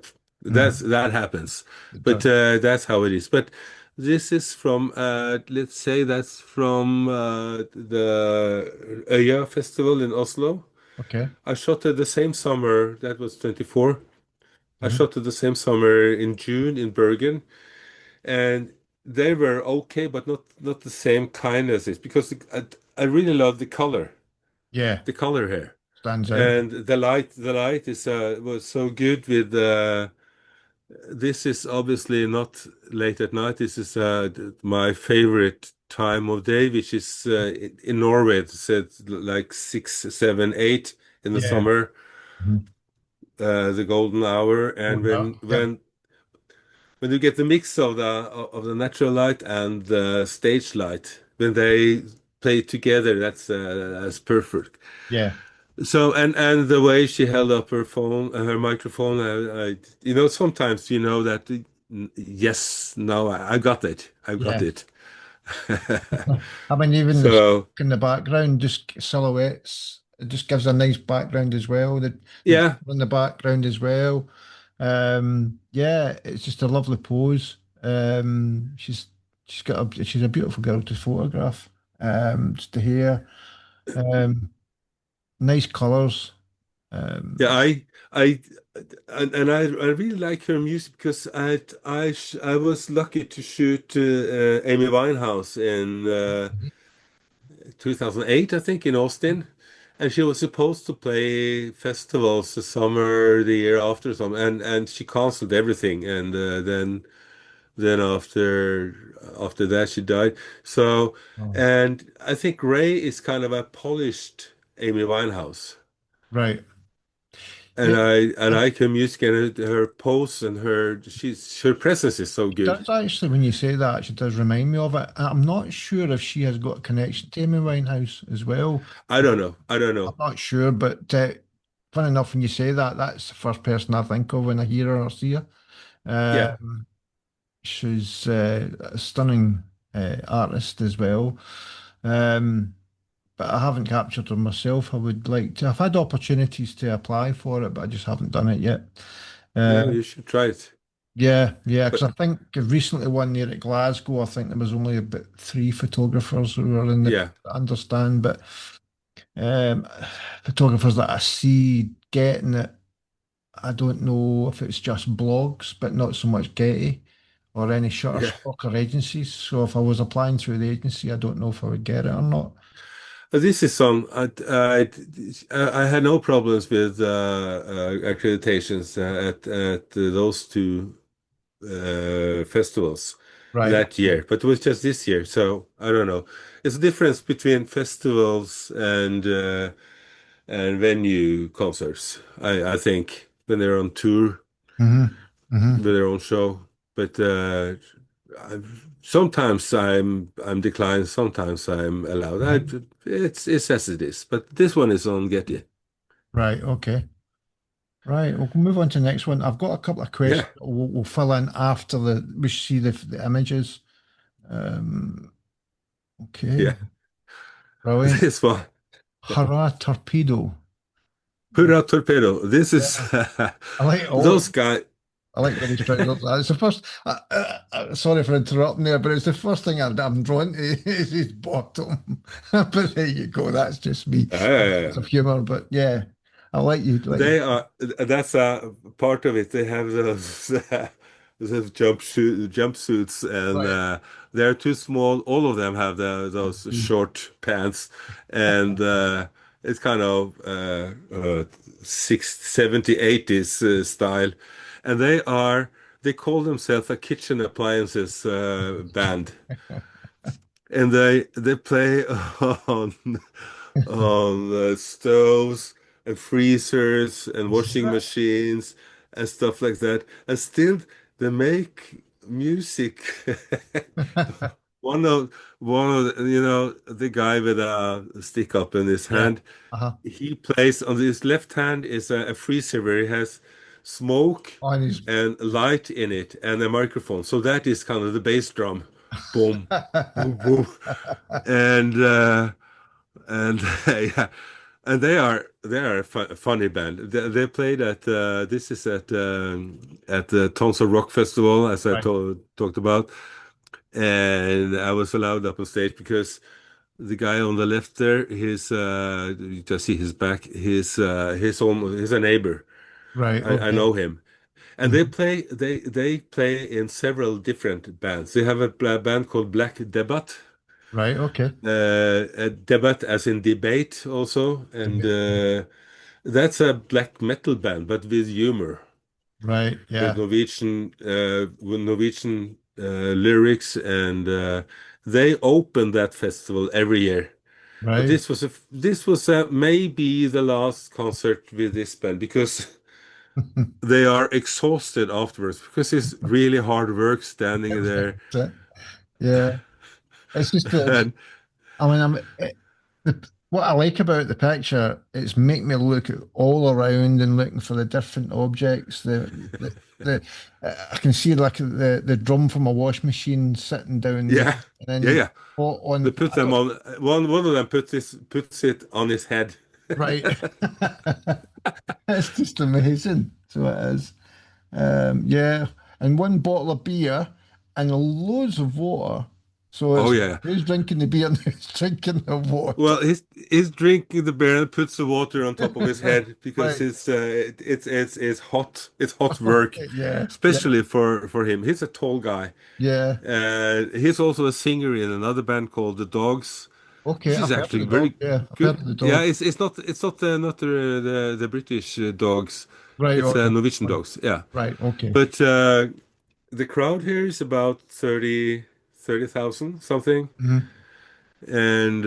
Hmm. that happens, It but does. that's how it is. But this is from let's say that's from the Øya Festival in Oslo. Okay. I shot it the same summer. That was 24. I Hmm. shot it the same summer in June in Bergen, and they were okay, but not the same kind as this because I really love Yeah, the color here. stands out. And the light is was so good with this is obviously not late at night. This is my favorite time of day, which is in Norway. It's like 6, 7, 8 in the Yeah. summer, Mhm. the golden hour. Oh, And no. Yep. when you get the mix of the natural light and the stage light, when they play together, that's perfect. Yeah. So and the way she held up her phone, her microphone, you know, sometimes you know that yes, no, I got it, I got Yeah. it. I mean, even the So smoke in the background, just silhouettes, it just gives a nice background as well. The yeah, drummer in the background as well. Yeah, it's just a lovely pose. She's a beautiful girl to photograph. Just the hair, um, nice colours. yeah, Um, I and I really like her music because I was lucky to shoot Amy Winehouse in 2008, I think, in Austin. And she was supposed to play festivals the summer, the year after, some, and she canceled everything. And then after that, she died. So, oh, and I think Ray is kind of a polished Amy Winehouse. right. and Yeah, I can music, and her pose and her presence is so it good. does actually, when you say that, she does remind me of it. I'm not sure if she has got a connection to Amy Winehouse as well. I don't know. I don't I'm know. not sure, but fun enough when you say that, that's the first person I think of when I hear her or see her. Yeah. She's a stunning artist as well. Um, but I haven't captured her myself. I would like to. I've had opportunities to apply for it, but I just haven't done it yet. Yeah, Uh, you should try it. yeah, yeah, because But I think recently one near at Glasgow, I think there was only about three photographers who were in the yeah, I understand, but um, photographers that I see getting it, I don't know if it's just blogs, but not so much Getty or any yeah. Shutterstock or agencies. So if I was applying through the agency, I don't know if I would get it or not. This is some. I had no problems with accreditations at those two festivals Right. that year, but it was just this year. So I don't know. It's a difference between festivals and venue concerts. I think when they're on tour Hmm. Hmm. with their own show. But sometimes I'm declined, sometimes I'm allowed. It's as it is. But this one is on Getty. Right. Okay. Right. We'll move on to the next one. I've got a couple of Yeah, questions we'll fill in after we see the images. Um, okay. yeah. Brilliant. This one. Hurrah Torpedo. Hurra Torpedo. This is Yeah. I like all. those guys. I like when he's trying to. It's the first. Sorry for interrupting there, but it's the first thing I'm drawn to is his bottom. But there you go. That's just me. A sense of humor, but yeah, I like you. Like They are, that's a part of it. They have those, those jumpsuits, and right. they're too small. All of them have those short pants, and it's kind of 60s, 70s, 80s style. And they call themselves a kitchen appliances band, and they play on stoves and freezers and washing machines and stuff like that. And still, they make music. The guy with a stick up in his Yeah. hand. Uh-huh. He plays on his left hand is a freezer where he has smoke On his. and light in it and a microphone. So that is kind of the bass drum. Boom, boom, boom. And and yeah, and they are a funny band. They played at this is at the Tons of Rock Festival, as I Right. talked about, and I was allowed up on stage because the guy on the left there, you just see his back. He's a neighbor. Right. I Okay. know him, and Mhm. they play in several different bands. They have a band called Black Debate. Right. Okay. A debate as in debate also, and that's a black metal band, but with humor, Right. with Yeah. Norwegian lyrics, and they open that festival every year. But Right. this was maybe the last concert with this band because they are exhausted afterwards because it's really hard work standing there. Yeah. It's just that. And I mean, what I like about the picture, it's make me look all around and looking for the different objects. I can see like the drum from a wash machine sitting down there, yeah, and then yeah, you yeah. on They put I them don't on one of them puts it on his head. right. It's just amazing. So it is. Yeah, and one bottle of beer and loads of water. So Oh it's yeah. who's drinking the beer and who's drinking the water. Well, he's drinking the beer and puts the water on top of his head because Right. it's hot. It's hot work, Yeah. Yeah. especially for him. He's a tall guy. Yeah. He's also a singer in another band called The Dogs, Okay, which is I've heard of actually the dog. very Yeah, I've heard good. of the Yeah, dog. it's not the British Dogs. Right, It's okay. Norwegian Dogs. Yeah, Right, okay. but the crowd here is about 30,000 something, Hmm. and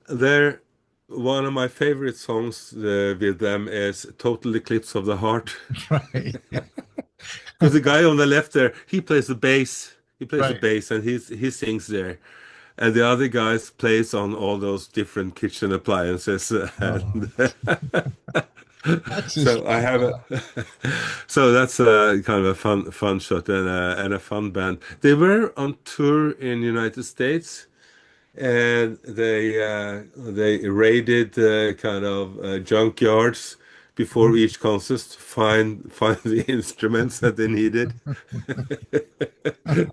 they're one of my favorite songs with them is "Total Eclipse of the Heart," Right. because the guy on the left there, he plays the bass. He plays the Right. bass and he sings there. And the other guys plays on all those different kitchen appliances. Oh, And that's just so I have a so that's a kind of a fun shot and a fun band. They were on tour in United States and they raided kind of junkyards before each concert to find the instruments that they needed.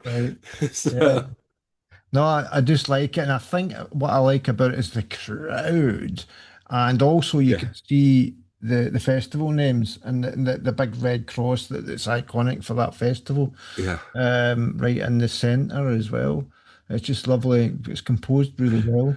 right. Yeah. So, No, I just like it, and I think what I like about it is the crowd, and also you yeah, can see the festival names and the big red cross that's iconic for that festival, yeah, right in the center as well. It's just lovely. It's composed really well,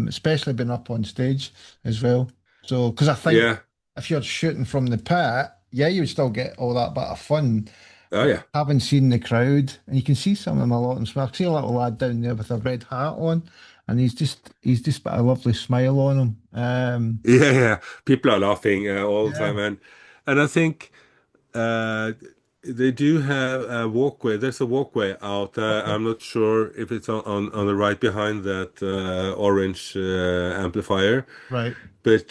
especially being up on stage as well. So, because I think yeah. if you're shooting from the pit, yeah, you would still get all that bit of fun, Oh but yeah. having seen the crowd, and you can see some of them a lot in small. I see a little lad down there with a red hat on, and he's just got a lovely smile on him. Yeah, yeah. People are laughing all the Yeah, time, and I think uh, they do have a walkway. There's a walkway out. okay, I'm not sure if it's on the right behind that orange amplifier, right, but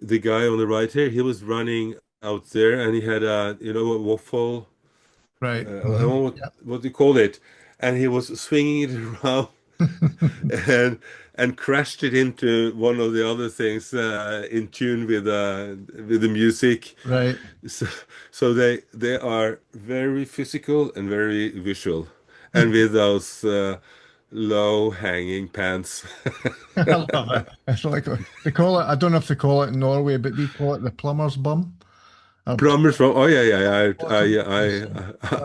the guy on the right here, he was running out there, and he had a a waffle. right. I don't know what do you call it, and he was swinging it around and crashed it into one of the other things in tune with the music. Right. So, so they are very physical and very visual, and with those low hanging pants. I love it. It's like they call it. I don't know if they call it in Norway, but we call it the plumber's bum. Or, Plumbers from oh yeah yeah bottom,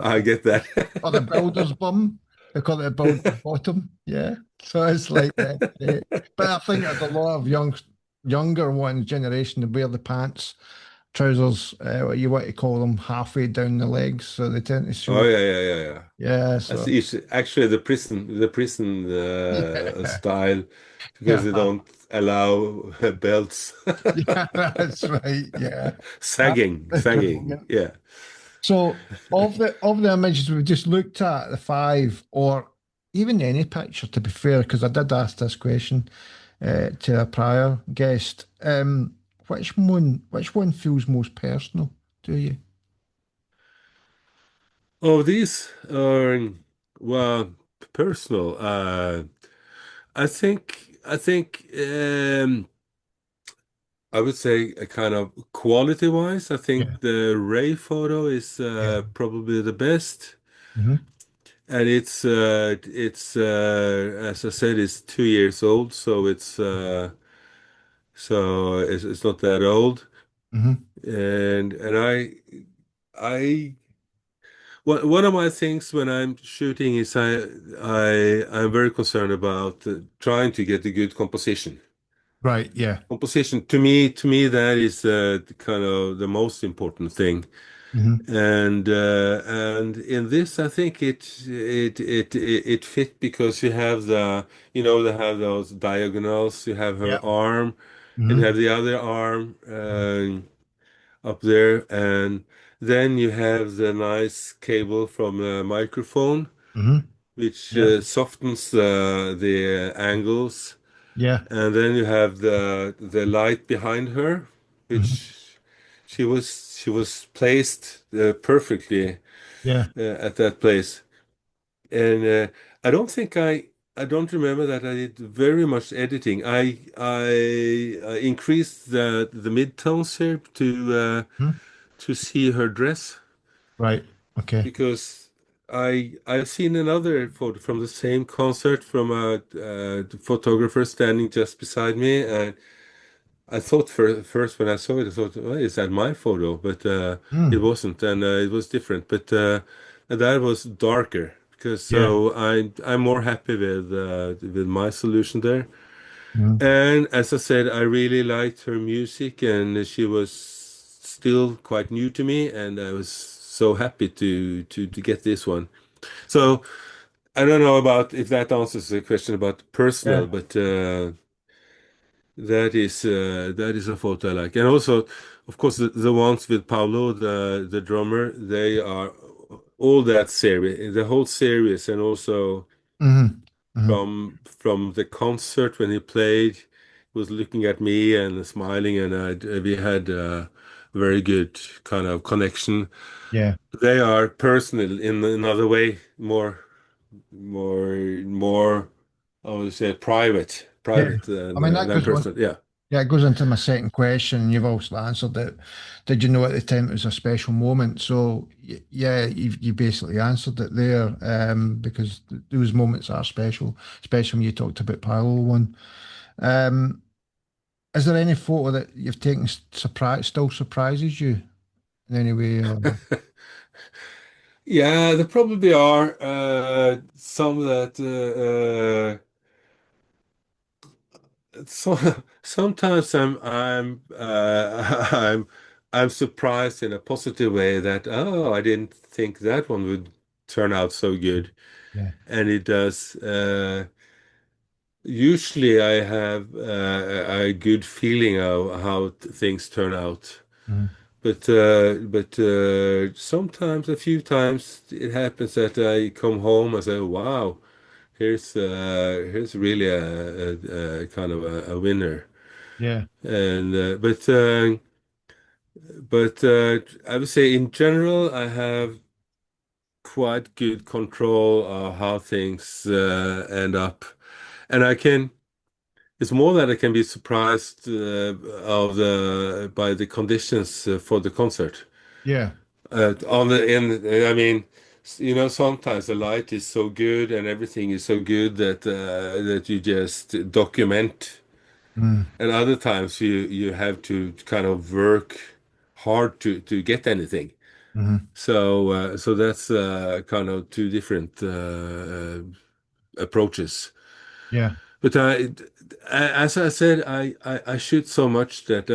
I get that. or the builder's bum. They call it a builder's bottom. Yeah. So it's like that. Yeah. But I think there's a lot of younger one generation to wear the pants, trousers, what you want to call them, halfway down the legs. So they tend to Oh show. yeah yeah yeah yeah. Yeah. That's So actually the prison yeah. style because Yeah. they don't allow belts. Yeah. That's right. Yeah. That's Sagging. brilliant. Yeah. So of the images we've just looked at, the five, or even any picture, to be fair, because I did ask this question to a prior guest, which one feels most personal to you? Oh, these are well personal. I think I would say a kind of quality wise, I Yeah. think the Ray photo is Yeah. probably the best. Hmm. And it's as I said, it's 2 years old, so it's not that old. Hmm. And I one of my things when I'm shooting is I'm very concerned about trying to get a good composition. Right. Yeah. Composition to me that is the kind of the most important thing. Hmm. And in this, I think it fit because you have they have those diagonals. You have her Yeah. arm, and you Hmm. have the other arm up there, and then you have the nice cable from the microphone, Hmm. which Yeah. softens the angles, Yeah. and then you have the light behind her, Hmm. which she was placed perfectly Yeah. at that place. And I don't think I don't remember that I did very much editing. I increased the midtones here Hmm. to see her dress Right. Okay. because I've seen another photo from the same concert from a photographer standing just beside me, and I thought first when I saw it, I thought, oh, is that my photo? But it Mm. wasn't, and it was different. But that was darker because Yeah. so I'm more happy with my solution there. Mhm. And as I said, I really liked her music, and she was still quite new to me, and I was so happy to get this one. So I don't know about if that answers the question about personal, Yeah. but that is a photo I like. And also, of course, the ones with Paolo, the drummer, they are all that series, the whole series, and also Hmm. Hmm. from the concert when he played, he was looking at me and smiling, and we had a very good kind of connection. Yeah. They are personal in another way, more, I would say Yeah. private I mean, that than goes on. personal. Yeah. Yeah, it goes into my second question, and you've also answered it. Did you know at the time it was a special moment? So, yeah, you basically answered it there, because those moments are special, especially when you talked about Parallel one. Um, is there any photo that you've taken still surprises you in any way? Or... Yeah, there probably are some that so sometimes I'm surprised in a positive way that, oh, I didn't think that one would turn out so good, Yeah. and it does. Usually I have a good feeling of how things turn out. Mhm. But sometimes, a few times, it happens that I come home and say, "Wow, here's really a kind of a winner." Yeah. And I would say in general, I have quite good control of how things end up, and I can. It's more that I can be surprised of the by the conditions for the concert. Yeah. On the in I mean, sometimes the light is so good and everything is so good that you just document, Mm. and other times you have to kind of work hard to get anything. Hmm. So that's kind of two different approaches. Yeah. But as I said, I shoot so much that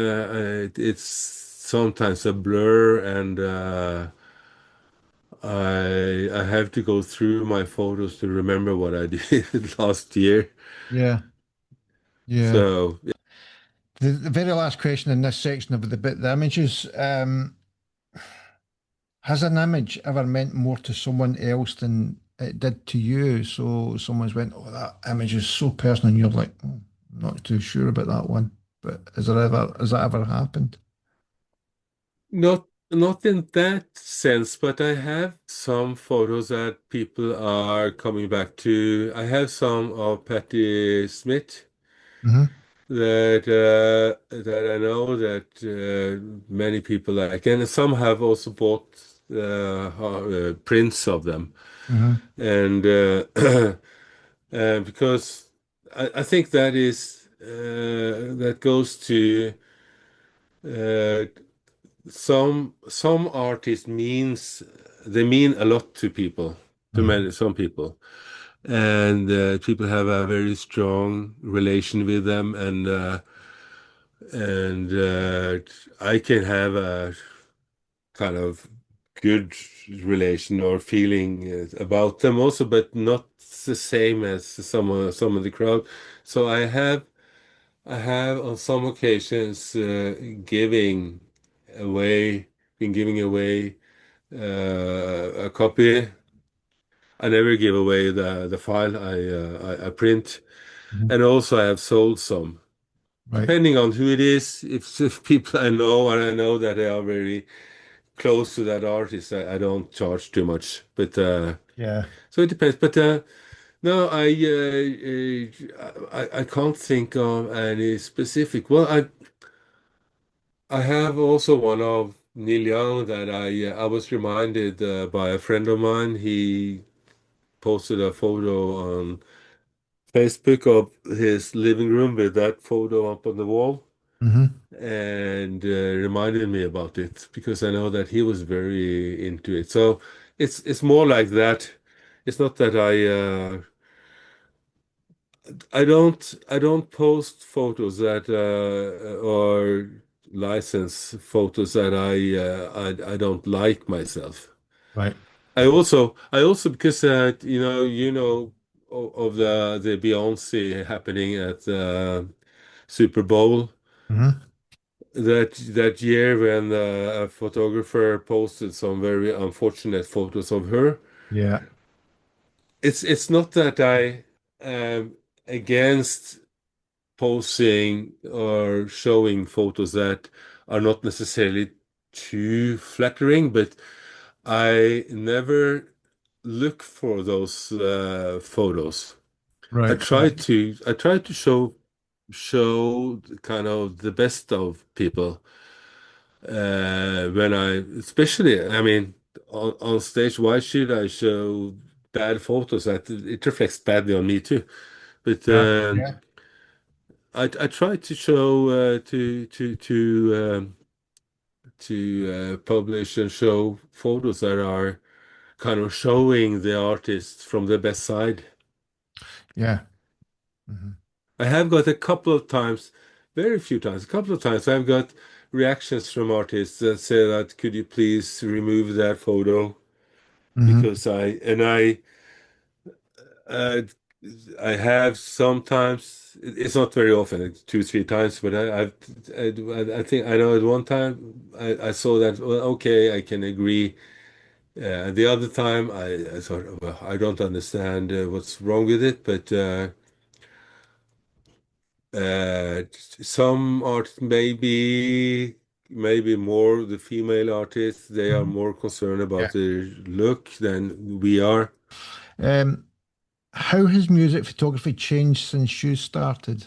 it's sometimes a blur, and I have to go through my photos to remember what I did last year. Yeah. Yeah. So The very last question in this section of the images. Has an image ever meant more to someone else than it did to you? So someone's went, "Oh, that image is so personal," and you're like, "Oh, I'm not too sure about that one." But has that ever happened? not in that sense, but I have some photos that people are coming back to. I have some of Patti Smith Hmm. that I know that many people like, and some have also bought prints of them, Hmm. and because I think that goes to uh, some artists means they mean a lot to people, to Hmm. many some people, and people have a very strong relation with them, and I can have a kind of good relation or feeling about them also, but not the same as some of the crowd. So I have on some occasions away been giving away a copy. I never give away the file I print, Hmm. and also I have sold some. Right. Depending on who it is, if people I know and I know that they are very close to that artist, I don't charge too much. But Yeah. so it depends. But no, I can't think of any specific. Well, I have also one of Neil Young that I was reminded by a friend of mine. He posted a photo on Facebook of his living room with that photo up on the wall, Hmm. and reminded me about it because I know that he was very into it. So it's more like that. It's not that I don't post photos that or license photos that I don't like myself. Right. I also because of the Beyonce happening at Super Bowl. Mm-hmm. That year when a photographer posted some very unfortunate photos of her. Yeah. It's not that I am against posing or showing photos that are not necessarily too flattering, but I never look for those photos. Right. Right. I try to show kind of the best of people when especially, I mean, on stage. Why should I show bad photos? That it reflects badly on me too. But Yeah. Yeah. I try to show publish and show photos that are kind of showing the artist from the best side. Yeah. Mm-hmm. I have got a couple of times, very few times, a couple of times, I've got reactions from artists that say that could you please remove that photo Mm-hmm. because uh, I have sometimes, it's not very often, it's two, three times, but I think I know at one time I saw that, well, okay, I can agree. The other time I thought, well, I don't understand what's wrong with it, but some art maybe more the female artists, they are Mm-hmm. more concerned Yeah. about their look than we are. Um, how has music photography changed since you started?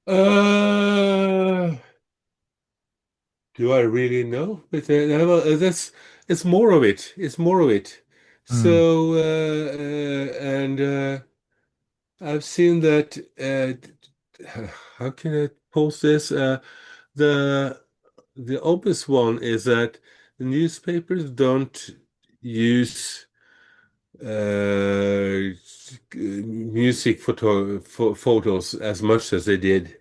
Uh, do I really know? But that's it's more of it. It's more of it. Mm. So and I've seen that. How can I post this? The the obvious one is that the newspapers don't use music photos as much as they did.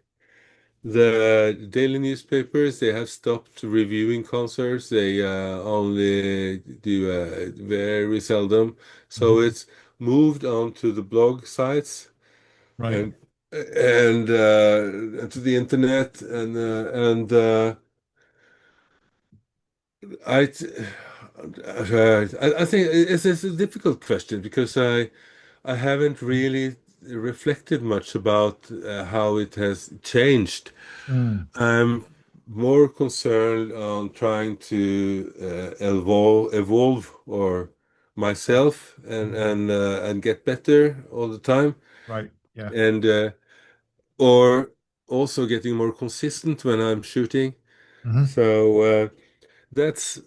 The daily newspapers, they have stopped reviewing concerts. They only do very seldom. So Mhm. it's moved on to the blog sites Right. and to the internet and I, I think it's a difficult question because I haven't really reflected much about how it has changed. Mm. I'm more concerned on trying to evolve or myself and get better all the time, Right. Yeah. and or also getting more consistent when I'm shooting. Hmm. So that's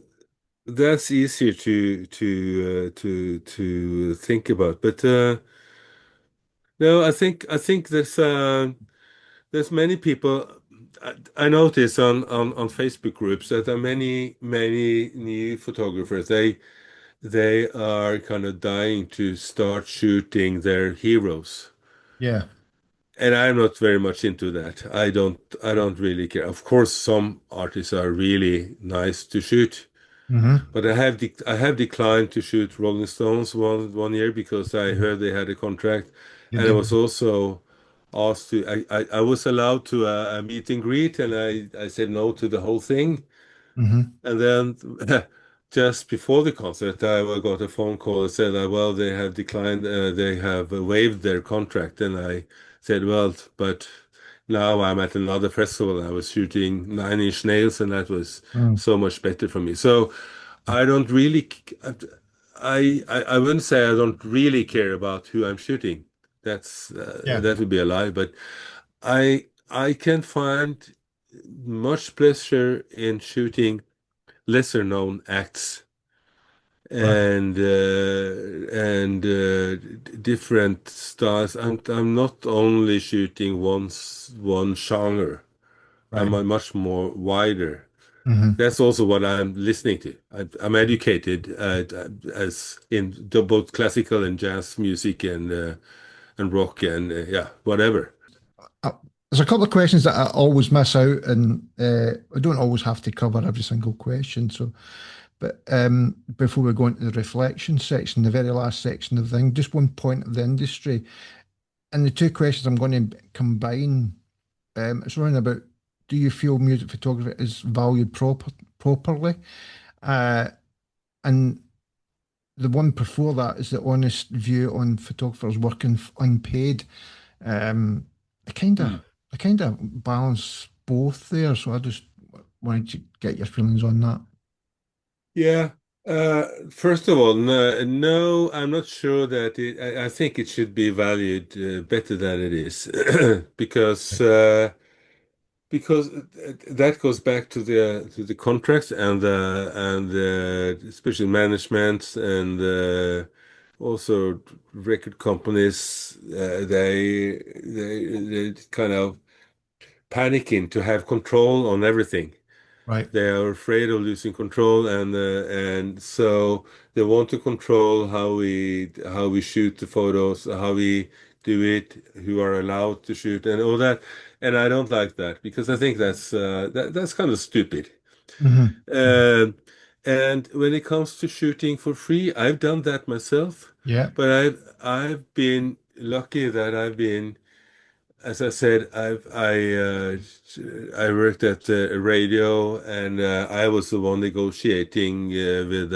that's easier to think about. But no, I think there's many people. I notice on Facebook groups that there are many new photographers. They are kind of dying to start shooting their heroes. Yeah. And I'm not very much into that. I don't really care. Of course, some artists are really nice to shoot, Hmm. but I have declined to shoot Rolling Stones one year because I heard they had a contract, Did and I they? was also asked to I was allowed to a meet and greet, and I said no to the whole thing. Hmm. And then just before the concert, I got a phone call that said that, well, they have declined, they have waived their contract. And I said, well, but now I'm at another festival. I was shooting Nine Inch Nails, and that was Mm. so much better for me. So I don't really, I wouldn't say I don't really care about who I'm shooting. Yeah. That would be a lie, but I can find much pleasure in shooting lesser known acts Right. different styles. I'm not only shooting one genre. I'm Right. a much more wider. Hmm. That's also what I'm listening to. I'm educated as in both classical and jazz music and rock and yeah, whatever. There's a couple of questions that I always miss out, and I don't always have to cover every single question. So, but before we go into the reflection section, the very last section of the thing, just one point of the industry. And the two questions I'm going to combine, it's around about, do you feel music photography is valued properly? Uh, and the one before that is the honest view on photographers working unpaid. Um, I kind of, Hmm. I kind of balance both there. So I just wanted to get your feelings on that. Yeah. First of all, no, no, I'm not sure that I think it should be valued better than it is because that goes back to the contracts and especially management and also record companies. They kind of panicking to have control on everything. Right. They are afraid of losing control, and so they want to control how we shoot the photos, how we do it, who are allowed to shoot, and all that. And I don't like that because I think that's kind of stupid. Hmm. Um, and when it comes to shooting for free, I've done that myself, Yeah. but I've been lucky that I've been, as I said, I worked at the radio, and I was the one negotiating with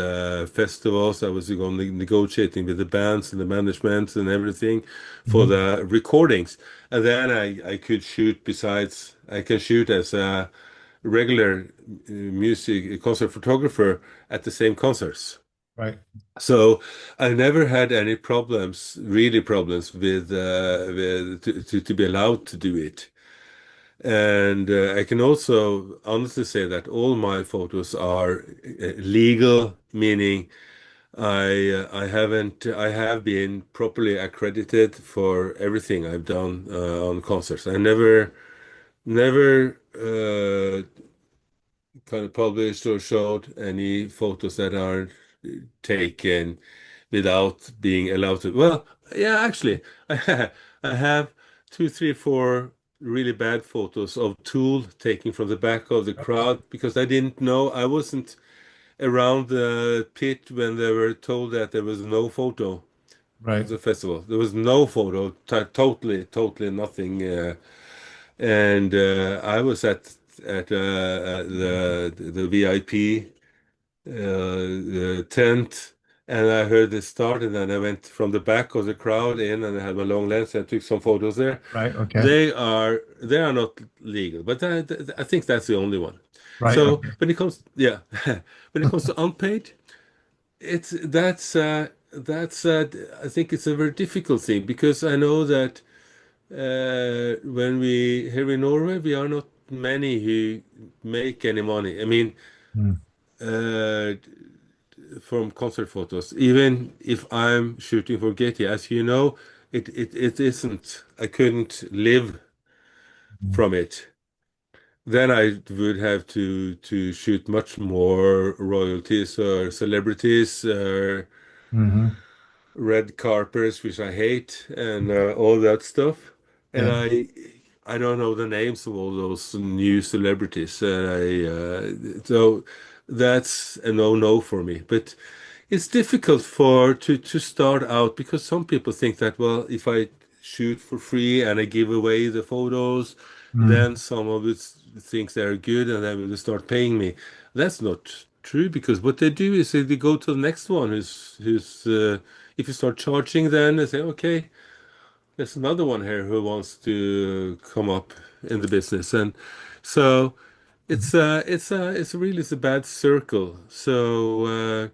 festivals. I was the one negotiating with the bands and the management and everything for Hmm. the recordings. And then I could shoot. Besides, I can shoot as a regular music concert photographer at the same concerts. Right. So I never had any problems, really problems with to be allowed to do it. And I can also honestly say that all my photos are legal, meaning I have been properly accredited for everything I've done on concerts. I never kind of published or showed any photos that are taken without being allowed to. Well, yeah, actually, I have two, three, four really bad photos of Tool taken from the back of the crowd because I didn't know. I wasn't around the pit when they were told that there was no photo of Right. the festival. There was no photo, totally nothing. And I was at the VIP the tent, and I heard it start, and then I went from the back of the crowd in, and I had my long lens and took some photos there. Right. Okay. They are not legal, but I think that's the only one. Right. So Okay. when it comes, yeah, when it comes to unpaid, it's that's I think it's a very difficult thing because I know that when we here in Norway we are not many who make any money. I mean, Mm. uh, from concert photos, even if I'm shooting for Getty, as you know, it isn't. I couldn't live Mm. from it. Then I would have to shoot much more royalties or celebrities or Hmm. red carpets, which I hate, and all that stuff. And Yeah. I don't know the names of all those new celebrities. So that's a no-no for me. But it's difficult to start out because some people think that, well, if I shoot for free and I give away the photos, Mm. then some of it thinks they're good and then will start paying me. That's not true because what they do is they go to the next one who's if you start charging, then they say, okay, there's another one here who wants to come up in the business, and so it's a bad circle. So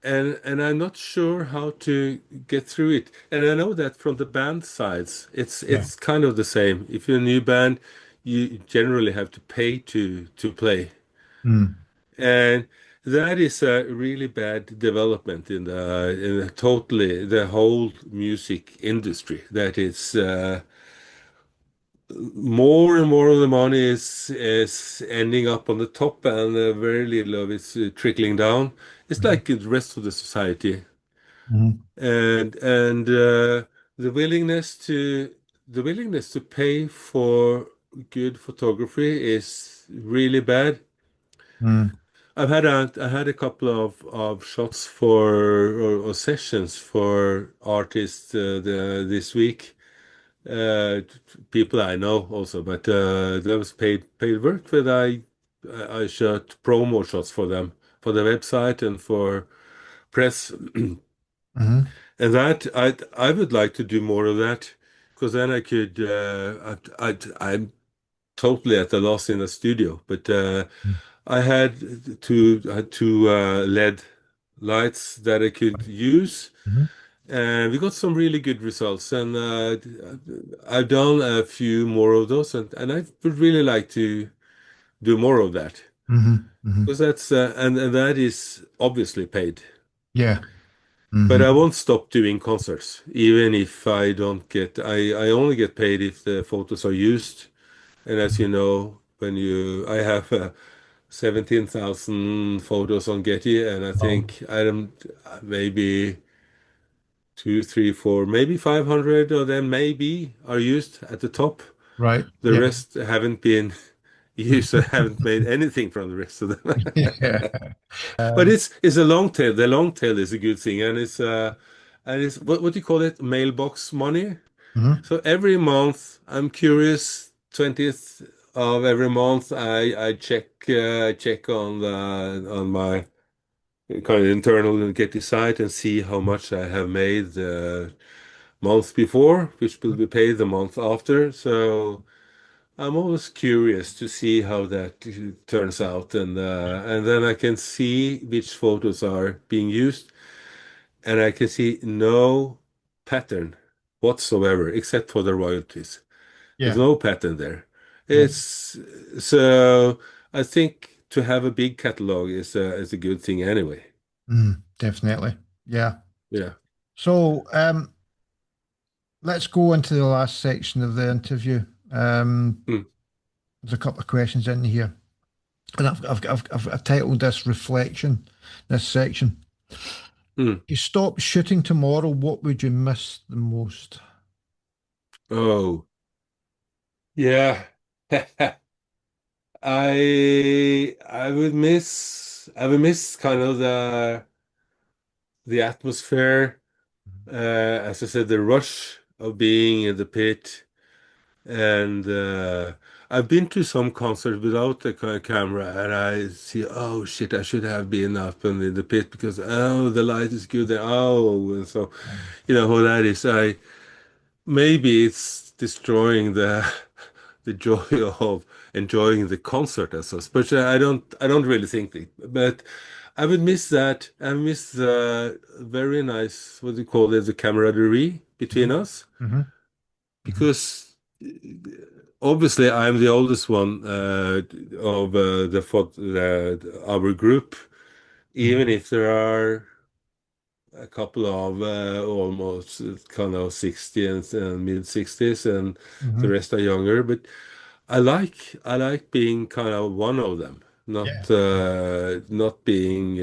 and I'm not sure how to get through it. And I know that from the band sides, Yeah. it's kind of the same. If you're a new band, you generally have to pay to play. Mm. And that is a really bad development in the totally the whole music industry. That it's more and more of the money is ending up on the top, and very little of it's trickling down. It's Mhm. like the rest of the society, Mhm. and the willingness to pay for good photography is really bad. Mm. I had a couple of shots for or sessions for artists this week. Uh, People I know also, but that was paid work. But I shot promo shots for them for the website and for press, Hmm. and that I would like to do more of that because then I could I'm totally at a loss in the studio, but I had two LED lights that I could use, Hmm. and we got some really good results. And I've done a few more of those, and I would really like to do more of that Hmm. Hmm. because that's and that is obviously paid. Yeah. But Hmm. I won't stop doing concerts, even if I don't get. I only get paid if the photos are used. And as you know, I have 17,000 photos on Getty, and I Oh, think I don't maybe two, three, four, maybe 500 of them maybe are used at the top. right. The Yeah. rest haven't been used. I haven't made anything from the rest of them. Yeah. But it's a long tail. The long tail is a good thing, and it's what do you call it? Mailbox money. Hmm. So every month, I'm curious, 20th of every month, I check on my kind of internal Getty site and see how much I have made the month before, which will be paid the month after. So I'm always curious to see how that turns out, and then I can see which photos are being used, and I can see no pattern whatsoever except for the royalties. There's Yeah. no pattern there. Yeah. It's so I think to have a big catalog is a good thing anyway. Definitely. Yeah. Yeah. So, let's go into the last section of the interview. Hmm. There's a couple of questions in here, and I've titled this "Reflection." This section. Hmm. You stop shooting tomorrow. What would you miss the most? Oh, yeah. I would miss kind of the atmosphere. As I said, the rush of being in the pit. And I've been to some concerts without the camera, and I see, oh shit, I should have been up in the pit because oh, the light is good there. Oh, and so you know how that is. I maybe it's destroying the the joy of enjoying the concert as such. But I don't really think it. But I would miss that. I miss the very nice, what do you call it, the camaraderie between us Mm-hmm. Hmm. because obviously I'm the oldest one of our group, even Hmm. if there are a couple of almost kind of 60 and mid 60s, and the Hmm. rest are younger. But I like being kind of one of them, Yeah. not being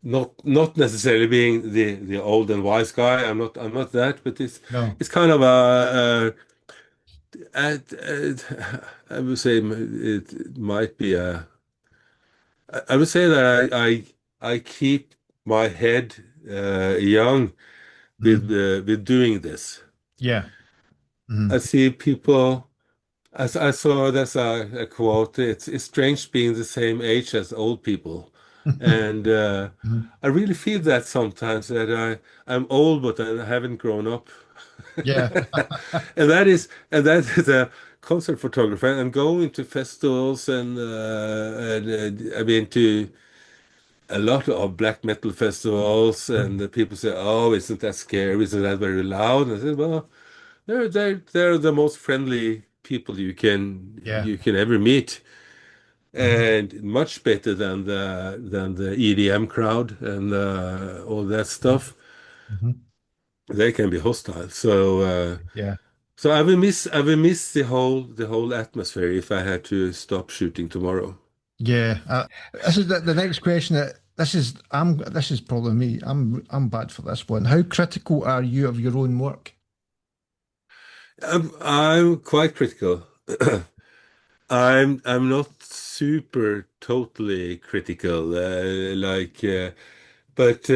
not necessarily being the old and wise guy. I'm not that, but No. it's kind of I would say it might be I would say that I keep my head young Hmm. with doing this. Yeah. Hmm. I see people. As I saw, that's a quote. It's strange being the same age as old people, and I really feel that sometimes that I'm old, but I haven't grown up. Yeah. And that is a concert photographer. I'm going to festivals and I've been to a lot of black metal festivals, and the people say, "Oh, isn't that scary? Isn't that very loud?" And I said, "Well, they're the most friendly people Yeah. you can ever meet, Hmm. and much better than the EDM crowd and all that stuff. Hmm. They can be hostile. So Yeah. so I will miss the whole atmosphere if I had to stop shooting tomorrow. Yeah. This is the next question. This is probably me. I'm bad for this one. How critical are you of your own work? I'm quite critical. I'm not super totally critical. But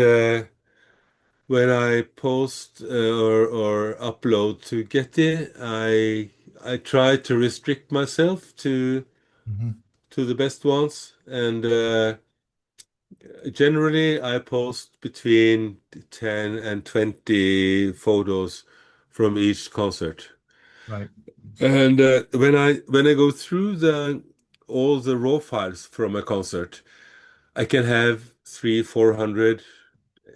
when I post or upload to Getty, I try to restrict myself Hmm. to the best ones, and generally I post between 10 and 20 photos from each concert. Right. And when I go through the all the raw files from a concert, I can have 300, 400,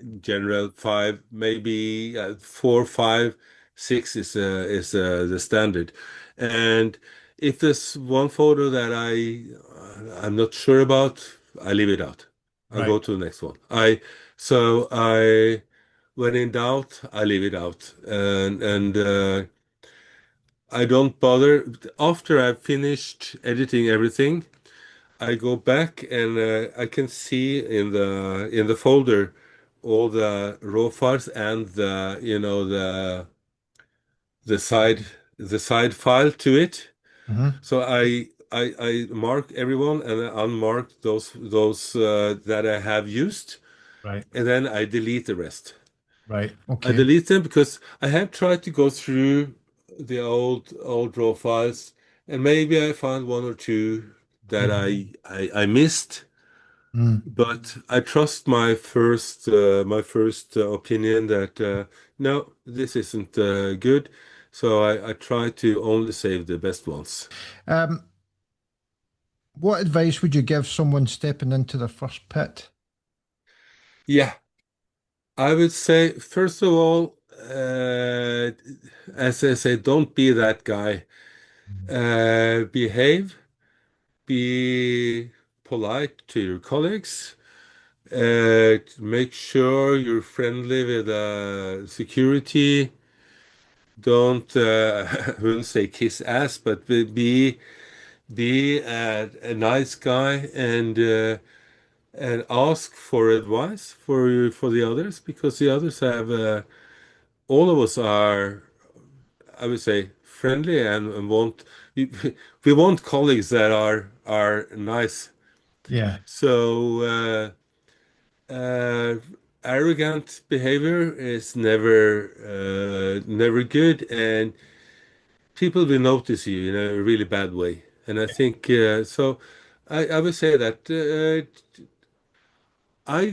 in general five, maybe four, five, six is the standard. And if there's one photo that I'm not sure about, I leave it out. I'll go Right. to the next one. I when in doubt, I leave it out, and I don't bother. After I've finished editing everything, I go back and I can see in the folder all the raw files and the the side the side file to it. Hmm. So I mark everyone and I unmark those that I have used, Right. and then I delete the rest. Right. I Okay. delete them because I have tried to go through the old raw files, and maybe I found one or two that Hmm. I missed, Mm. but I trust my first opinion that no, this isn't good. So I try to only save the best ones. Um, what advice would you give someone stepping into their first pit? Yeah, I would say first of all, as I say, don't be that guy. Behave. Be polite to your colleagues. Make sure you're friendly with security. Don't, I wouldn't say kiss ass, but be a nice guy and ask for advice for the others because the others have all of us are, I would say, friendly and want we, we want colleagues that are nice. Yeah. So uh, arrogant behavior is never good, and people will notice you in a really bad way. And I think so. I would say that I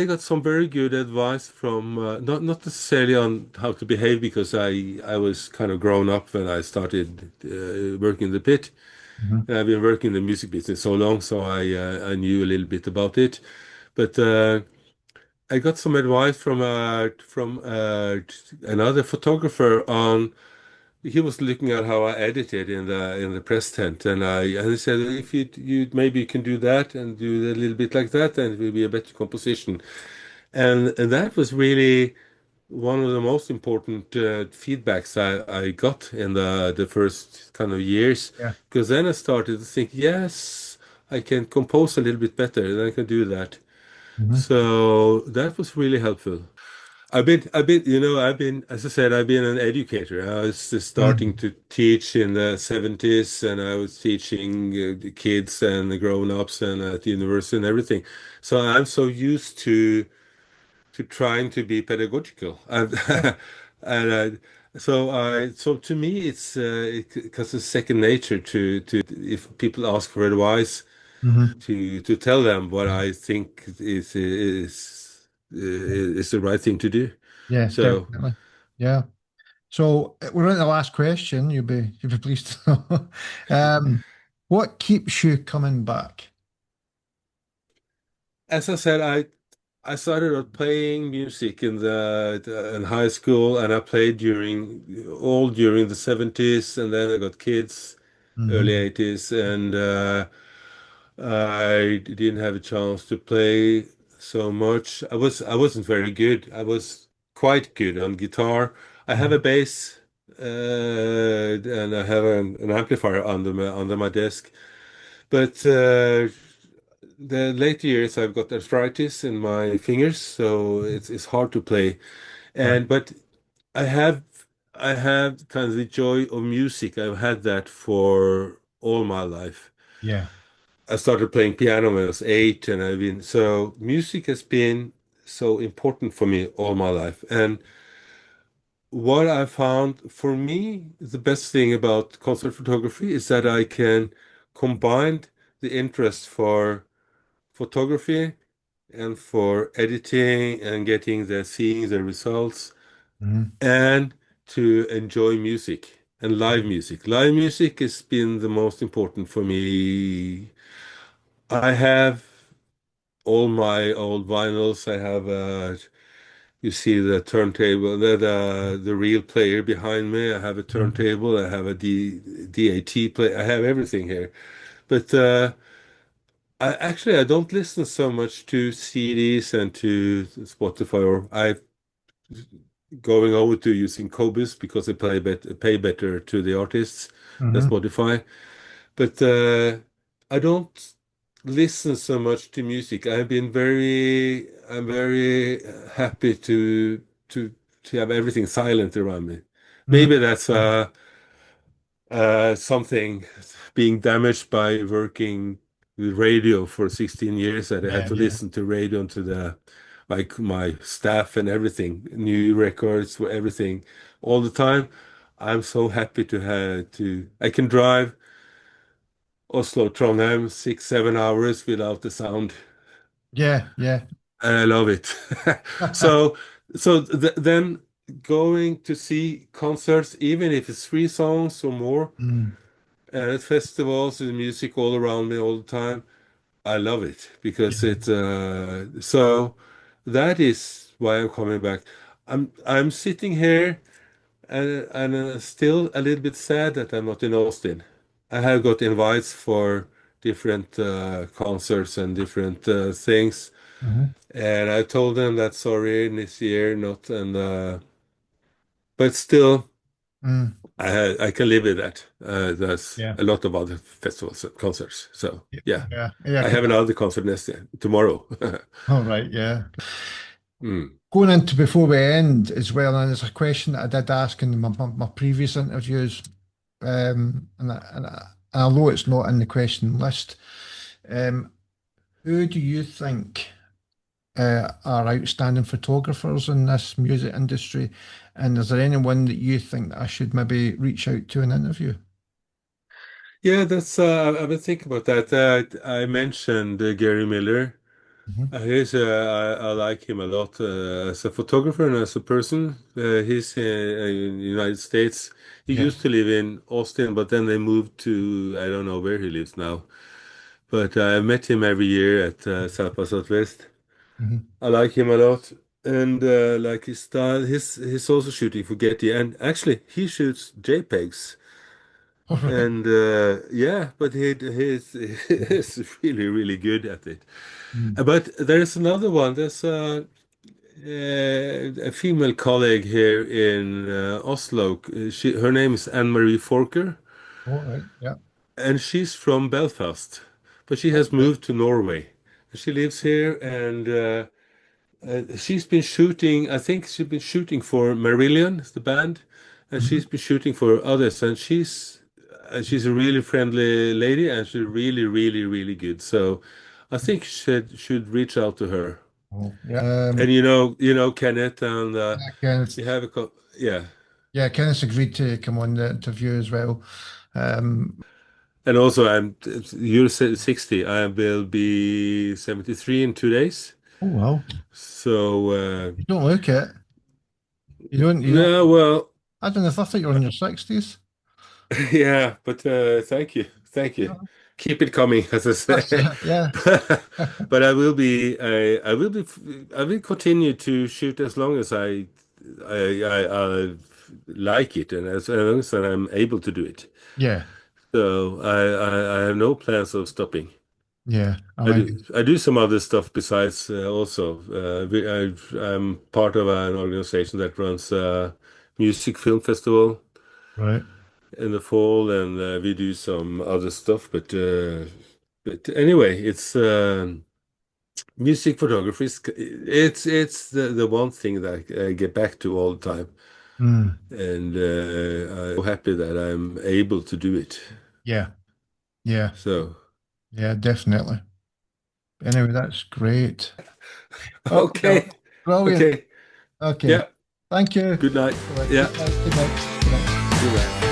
got some very good advice from not necessarily on how to behave because I was kind of grown up when I started working in the pit. Hmm. And I've been working in the music business so long, so I knew a little bit about it. But I got some advice from another photographer on. He was looking at how I edited in the press tent, and he said if you maybe you can do that and do a little bit like that, then it will be a better composition. And that was really one of the most important feedbacks I got in the first kind of years, Yeah. because then I started to think, yes, I can compose a little bit better, and I can do that. Hmm. So that was really helpful. I've been, as I said, I've been an educator. I was just starting Mm. to teach in the 70s, and I was teaching the kids and the grown-ups and at the university and everything. So I'm so used to trying to be pedagogical. Yeah. So to me, because it's second nature to if people ask for advice, Hmm. to tell them what I think is the right thing to do. Yeah, So definitely. Yeah. So we're on the last question. You'll be pleased to know. What keeps you coming back? as I said, I started out playing music in high school, and I played during the 70s, and then I got kids, early Hmm. 80s, and I didn't have a chance to play so much. I wasn't very good. I was quite good on guitar. I have a bass, and I have an amplifier under my desk. But the later years, I've got arthritis in my fingers, so it's hard to play. Right. And but I have I have kind of the joy of music. I've had that for all my life. Yeah. I started playing piano when I was 8, and I've been so music has been so important for me all my life. And what I found for me, the best thing about concert photography is that I can combine the interest for photography and for editing and getting seeing the results Mhm. and to enjoy music and live music. Live music has been the most important for me. I have all my old vinyls. I have you see the turntable, the real player behind me. I have a Mhm. turntable. I have a DAT player. I have everything here. But I don't listen so much to CDs and to Spotify, or I going over to using Cobus because they pay better to the artists than Mhm. Spotify. But I don't listen so much to music. I'm very happy to to have everything silent around me. Mhm. Maybe that's something being damaged by working with radio for 16 years that I had Yeah, to yeah. listen to radio and to the like my staff and everything, new records for everything all the time. I'm so happy to have to I can drive Oslo, Trondheim, 6, 7 hours without the sound. Yeah, yeah. And I love it. So, then going to see concerts, even if it's 3 songs or more, Mm. and at festivals with music all around me all the time, I love it because Yeah. so that is why I'm coming back. I'm sitting here and still a little bit sad that I'm not in Austin. I have got invites for different concerts and different things, Mhm. and I told them that sorry this year not, and but still Mm. I can live with that. There's Yeah. a lot of other festivals and concerts, so Yeah. yeah, Yeah. Yeah. I have another concert next year, tomorrow. All right. Yeah. Mm. Going into before we end as well, and it's a question that I did ask in my previous interviews, and although it's not in the question list, um, who do you think are outstanding photographers in this music industry? And is there anyone that you think that I should maybe reach out to and interview? Yeah, that's I've been thinking about that. I mentioned Gary Miller. Mhm. I like him a lot as a photographer and as a person. He's in the United States. He Yeah. used to live in Austin, but then they moved to, I don't know where he lives now. But I met him every year at South by Southwest. Mhm. I like him a lot. And like his style, he's also shooting for Getty. And actually, he shoots JPEGs. All right. And yeah, but he's really, really good at it. Mm. But there's another one. There's a female colleague here in Oslo. Her name is Anne-Marie Forker, All right. Yeah. and she's from Belfast, but she All has right. moved to Norway. She lives here, and she's been shooting. I think she's been shooting for Marillion, the band, and Mhm. she's been shooting for others. And she's a really friendly lady, and she's really, really, really good. So I think should reach out to her. Oh, yeah. And you know Kenneth, and Yeah, Kenneth, you have yeah. yeah, Kenneth's agreed to come on the interview as well. Um, And also, you're 60. I will be 73 in 2 days. oh well, So you don't look it. You don't. no, well, I don't know if I thought you were in your 60s. yeah, but thank you, thank you. No, Keep it coming, as I that's say. yeah, But I will continue to shoot as long as I like it, and as long as I'm able to do it. yeah, So I have no plans of stopping. yeah. I mean, I do some other stuff besides also. I'm part of an organization that runs a music film festival right. in the fall, and we do some other stuff. But anyway, it's music photography. It's the one thing that I get back to all the time, Mm, and I'm so happy that I'm able to do it. yeah, yeah. So. Yeah, definitely. Anyway, that's great. Okay. Brilliant. Okay. Okay. Yeah. Thank you. Good night. All right, Yeah. Good night. Good night. Good night. Good night.